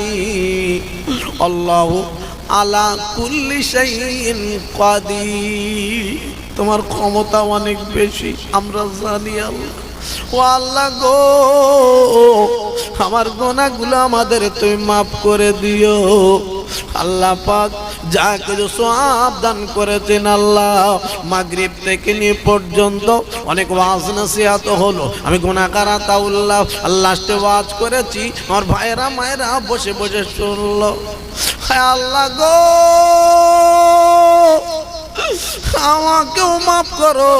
[SPEAKER 1] আল্লাহু আলা কুল্লি শাইইন কাদির, তোমার ক্ষমতা অনেক বেশি আমরা জানি আল্লাহ। ও আল্লাহ গো, আমার গুনাহগুলো আমাদের তুমি মাফ করে দিও। আল্লাহ পাক যা কিছু সওয়াব দান করেছেন আল্লাহ, মাগরিব থেকে নিয়ে পর্যন্ত অনেক ওয়াজ নসিহত হলো, আমি গুনাহগার আতাউল্লাহ লাস্টে ওয়াজ করেছি, আমার ভাইরা মায়েরা বসে বসে শুনলো। হায় আল্লাহ গো, আমাকেও মাফ করো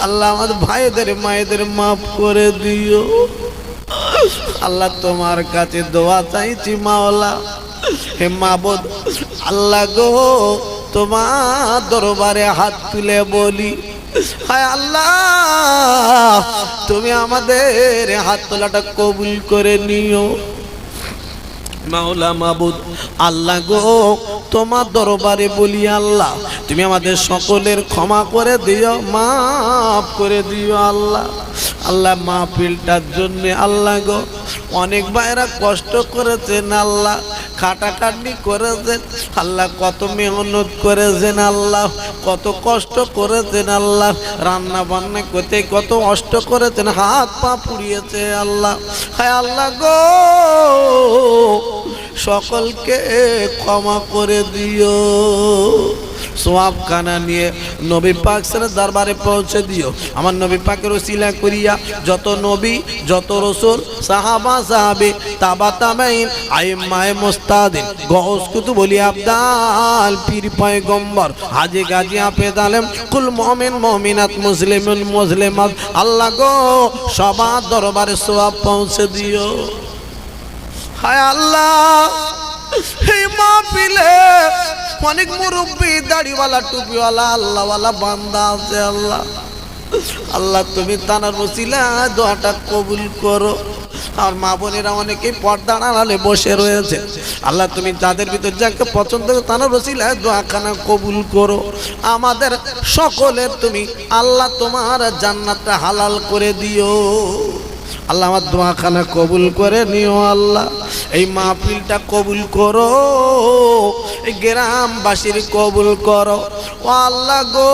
[SPEAKER 1] আল্লাহ, আমাদের ভাইদের মায়েদের মাফ করে দিও আল্লাহ। তোমার কাছে দোয়া চাইছি মাওলা, হে মাবুদ আল্লাহ গো, তোমার দরবারে হাত তুলে বলি, হায় আল্লাহ তুমি আমাদের হাত তোলাটা কবুল করে নিও। মাওলা মাবুদ আল্লাহ গো, তোমার দরবারে বলি আল্লাহ, তুমি আমাদের সকলের ক্ষমা করে দিও, মাফ করে দিও আল্লাহ। আল্লাহ মাহফিলটার জন্য আল্লাহ গো অনেক ভাইরা কষ্ট করেছেন আল্লাহ, খাটাখাটনি করেছেন আল্লাহ, কত মেহনত করেছেন আল্লাহ, কত কষ্ট করেছেন আল্লাহ, রান্না বান্না করতে কত কষ্ট করেছেন, হাত পা পুড়িয়েছে আল্লাহ। হায় আল্লাহ গো, সকলকে ক্ষমা করে দিও। সোয়াবখানা নিয়ে নবী পাক সাল্লাল্লাহু আলাইহি দরবারে পৌঁছে দিও। আমার নবী পাকের ওসিলা করিয়া যত নবী, যত রাসূল, সাহাবা, সাহাবী, তাবা তাবেঈন, আইম্মায়ে মুস্তাদিন, গওস কুতুব, ওলি আবদাল, পীর পয়গম্বর, হাজী গাজী হাফেজ আলেম, কুল মুমিন মুমিনাত, মুসলিমুন মুসলিমাত, আল্লাহ গো সবার দরবারে সোয়াব পৌঁছে দিও। হায় আল্লাহ, এই মাহফিলে অনেক মুরব্বী, দাড়িওয়ালা, টুপিওয়ালা, আল্লাহওয়ালা বান্দা আছে। আল্লাহ আল্লাহ তুমি তানার ওসিলা দোয়াটা কবুল করো। আর মা বোনেরা অনেকেই পর্দার আড়ালে বসে রয়েছে। আল্লাহ তুমি তাদের ভিতর যাকে পছন্দ করো তানার ওসিলা দোয়াখানা কবুল করো। আমাদের সকলের তুমি আল্লাহ তোমার জান্নাতটা হালাল করে দিও। আল্লাহ আমার দোয়াখানা কবুল করে নিও। আল্লাহ এই মাহফিলটা কবুল করো, এই গ্রামবাসীর কবুল করো। ও আল্লাহ গো,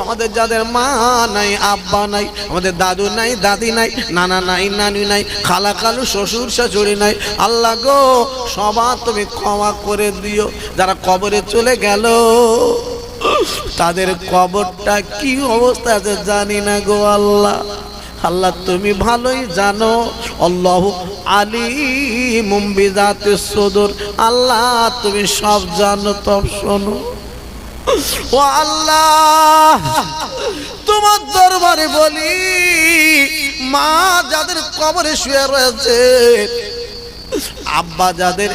[SPEAKER 1] আমাদের যাদের মা নাই, আব্বা নাই, আমাদের দাদু নাই, দাদি নাই, নানা নাই, নানি নাই, খালা খালু, শ্বশুর শাশুড়ি নাই, আল্লাহ গো সবার তুমি ক্ষমা করে দিও। যারা কবরে চলে গেল তাদের কবরটা কি অবস্থা আছে জানি না গো আল্লাহ। আল্লাহ তুমি ভালোই জানো। আল্লাহু আলিমুম বিযাতিস সুদূর, আল্লাহ তুমি সব জানো, সব শোনো। ও আল্লাহ তোমার দরবারে বলি, মা যাদের কবরে শুয়ে রয়েছে, আব্বা যাদের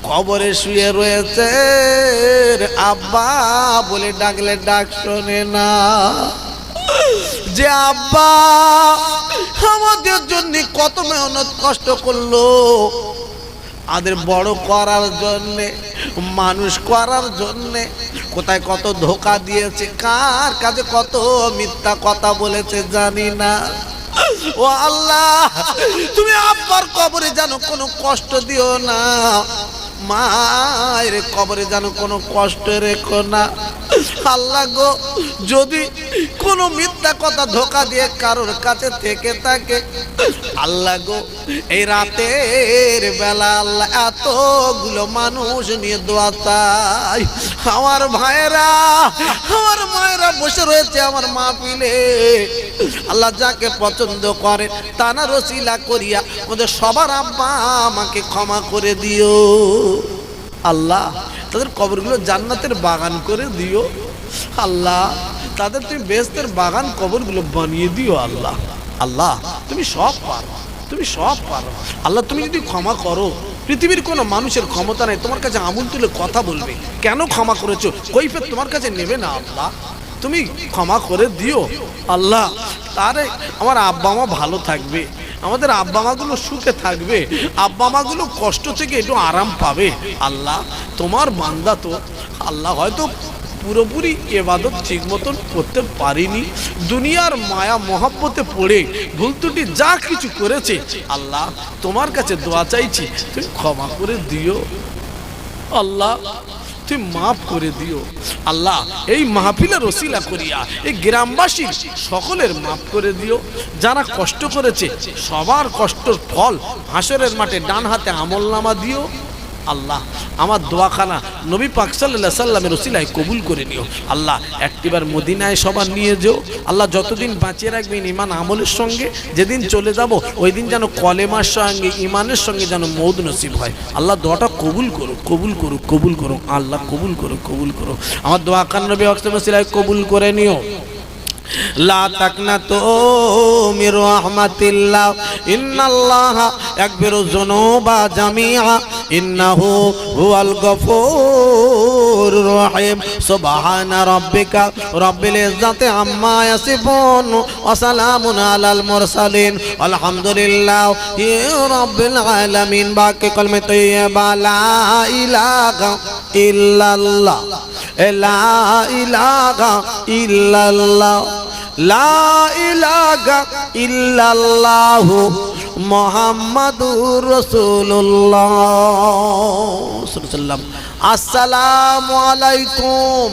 [SPEAKER 1] কবরে শুয়ে রয়েছে, আব্বা বলে ডাকলে ডাক শোনে না। যে আব্বা আমাদের জন্য কত মেহনত কষ্ট করলো, আমাদের বড় করার জন্যে, মানুষ করার জন্যে, কোথায় কত ধোকা দিয়েছে, কার কাছে কত মিথ্যা কথা বলেছে জানি না। ও আল্লাহ তুমি আব্বার কবরে যেন কোনো কষ্ট দিও না, মায়ের কবরে যেন কোনো কষ্ট রেখো না। আল্লাহ গো যদি কোনো মিথ্যা কথা ধোকা দিয়ে কারোর কাছে থেকে থাকে, আল্লাহ গো এই রাতের বেলা আল্লাহ এতগুলো মানুষ নিয়ে দোয়া চাই। আমার ভাইয়েরা, আমার মায়েরা বসে রয়েছে আমার মাহফিলে, আল্লাহ যাকে পছন্দ করে তানার ওসিলা করিয়া আমাদের সবার আব্বা আমাকে ক্ষমা করে দিও। আল্লাহ তাদের কবরগুলো জান্নাতের বাগান করে দিও। আল্লাহ তাদের তুমি বেহেশতের বাগান কবরগুলো বানিয়ে দিও। আল্লাহ আল্লাহ তুমি সব পারো, তুমি সব পারো। আল্লাহ তুমি যদি ক্ষমা করো, পৃথিবীর কোনো মানুষের ক্ষমতা নেই তোমার কাছে আঙুল তুলে কথা বলবে কেন ক্ষমা করেছো, কৈফিয়ত তোমার কাছে নেবে না। আল্লাহ তুমি ক্ষমা করে দিও। আল্লাহ তারে আমার আব্বা মা ভালো থাকবে, আমাদের আব্বা মাগুলো সুখে থাকবে, আব্বা মাগুলো কষ্ট থেকে একটু আরাম পাবে। আল্লাহ তোমার বান্দা তো আল্লাহ হয়তো পুরোপুরি ইবাদত ঠিক মতন করতে পারিনি, দুনিয়ার মায়া মহব্বতে পড়ে ভুল ত্রুটি যা কিছু করেছে, আল্লাহ তোমার কাছে দোয়া চাইছি তুমি ক্ষমা করে দিও। আল্লাহ তুমি মাফ করে দিও। আল্লাহ এই মাহফিলের ওসিলা করিয়া এই গ্রামবাসী সকলের মাফ করে দিও। যারা কষ্ট করেছে সবার কষ্টর ফল হাসরের মাঠে ডান হাতে আমলনামা দিও। আল্লাহ আমার দোয়াখানা নবী পাক সাল্লাল্লাহু আলাইহি সাল্লামের ওসিলায় কবুল করে নিও। আল্লাহ একটিবার মদিনায় সবার নিয়ে যেও। আল্লাহ যতদিন বাঁচিয়ে রাখবেন ইমান আমলের সঙ্গে, যেদিন চলে যাব ওই দিন যেন কলেমার সঙ্গে ইমানের সঙ্গে যেন মৌত নসিব হয়। আল্লাহ দোয়াটা কবুল করো, কবুল করো, কবুল করো। আল্লাহ কবুল করো, কবুল করো। আমার দোয়াখানা নবী পাক সাল্লাল্লাহু আলাইহি ওসিলায় কবুল করে নিও। লা তাকনাতু মির রাহমাতিল্লাহ, ইন্নাল্লাহা ইয়াগফিরু যুনুবা জামিআ, ইন্নাহু হুয়াল গফুরুর রহিম। সুবহানা রাব্বিকা রাব্বিল ইজ্জাতি আম্মা ইয়াসিফুন ওয়া সালামুন আলাল মুরসালিন, আলহামদুলিল্লাহি রাব্বিল আলামিন। বাকি কলমে তাইয়্যিবা লা ইলাহা ইল্লাল্লাহ, লা ইলাহা ইল্লাল্লাহ, লা ইলাহা ইল্লাল্লাহু মুহাম্মাদুর রাসূলুল্লাহ। আসসালামু আলাইকুম।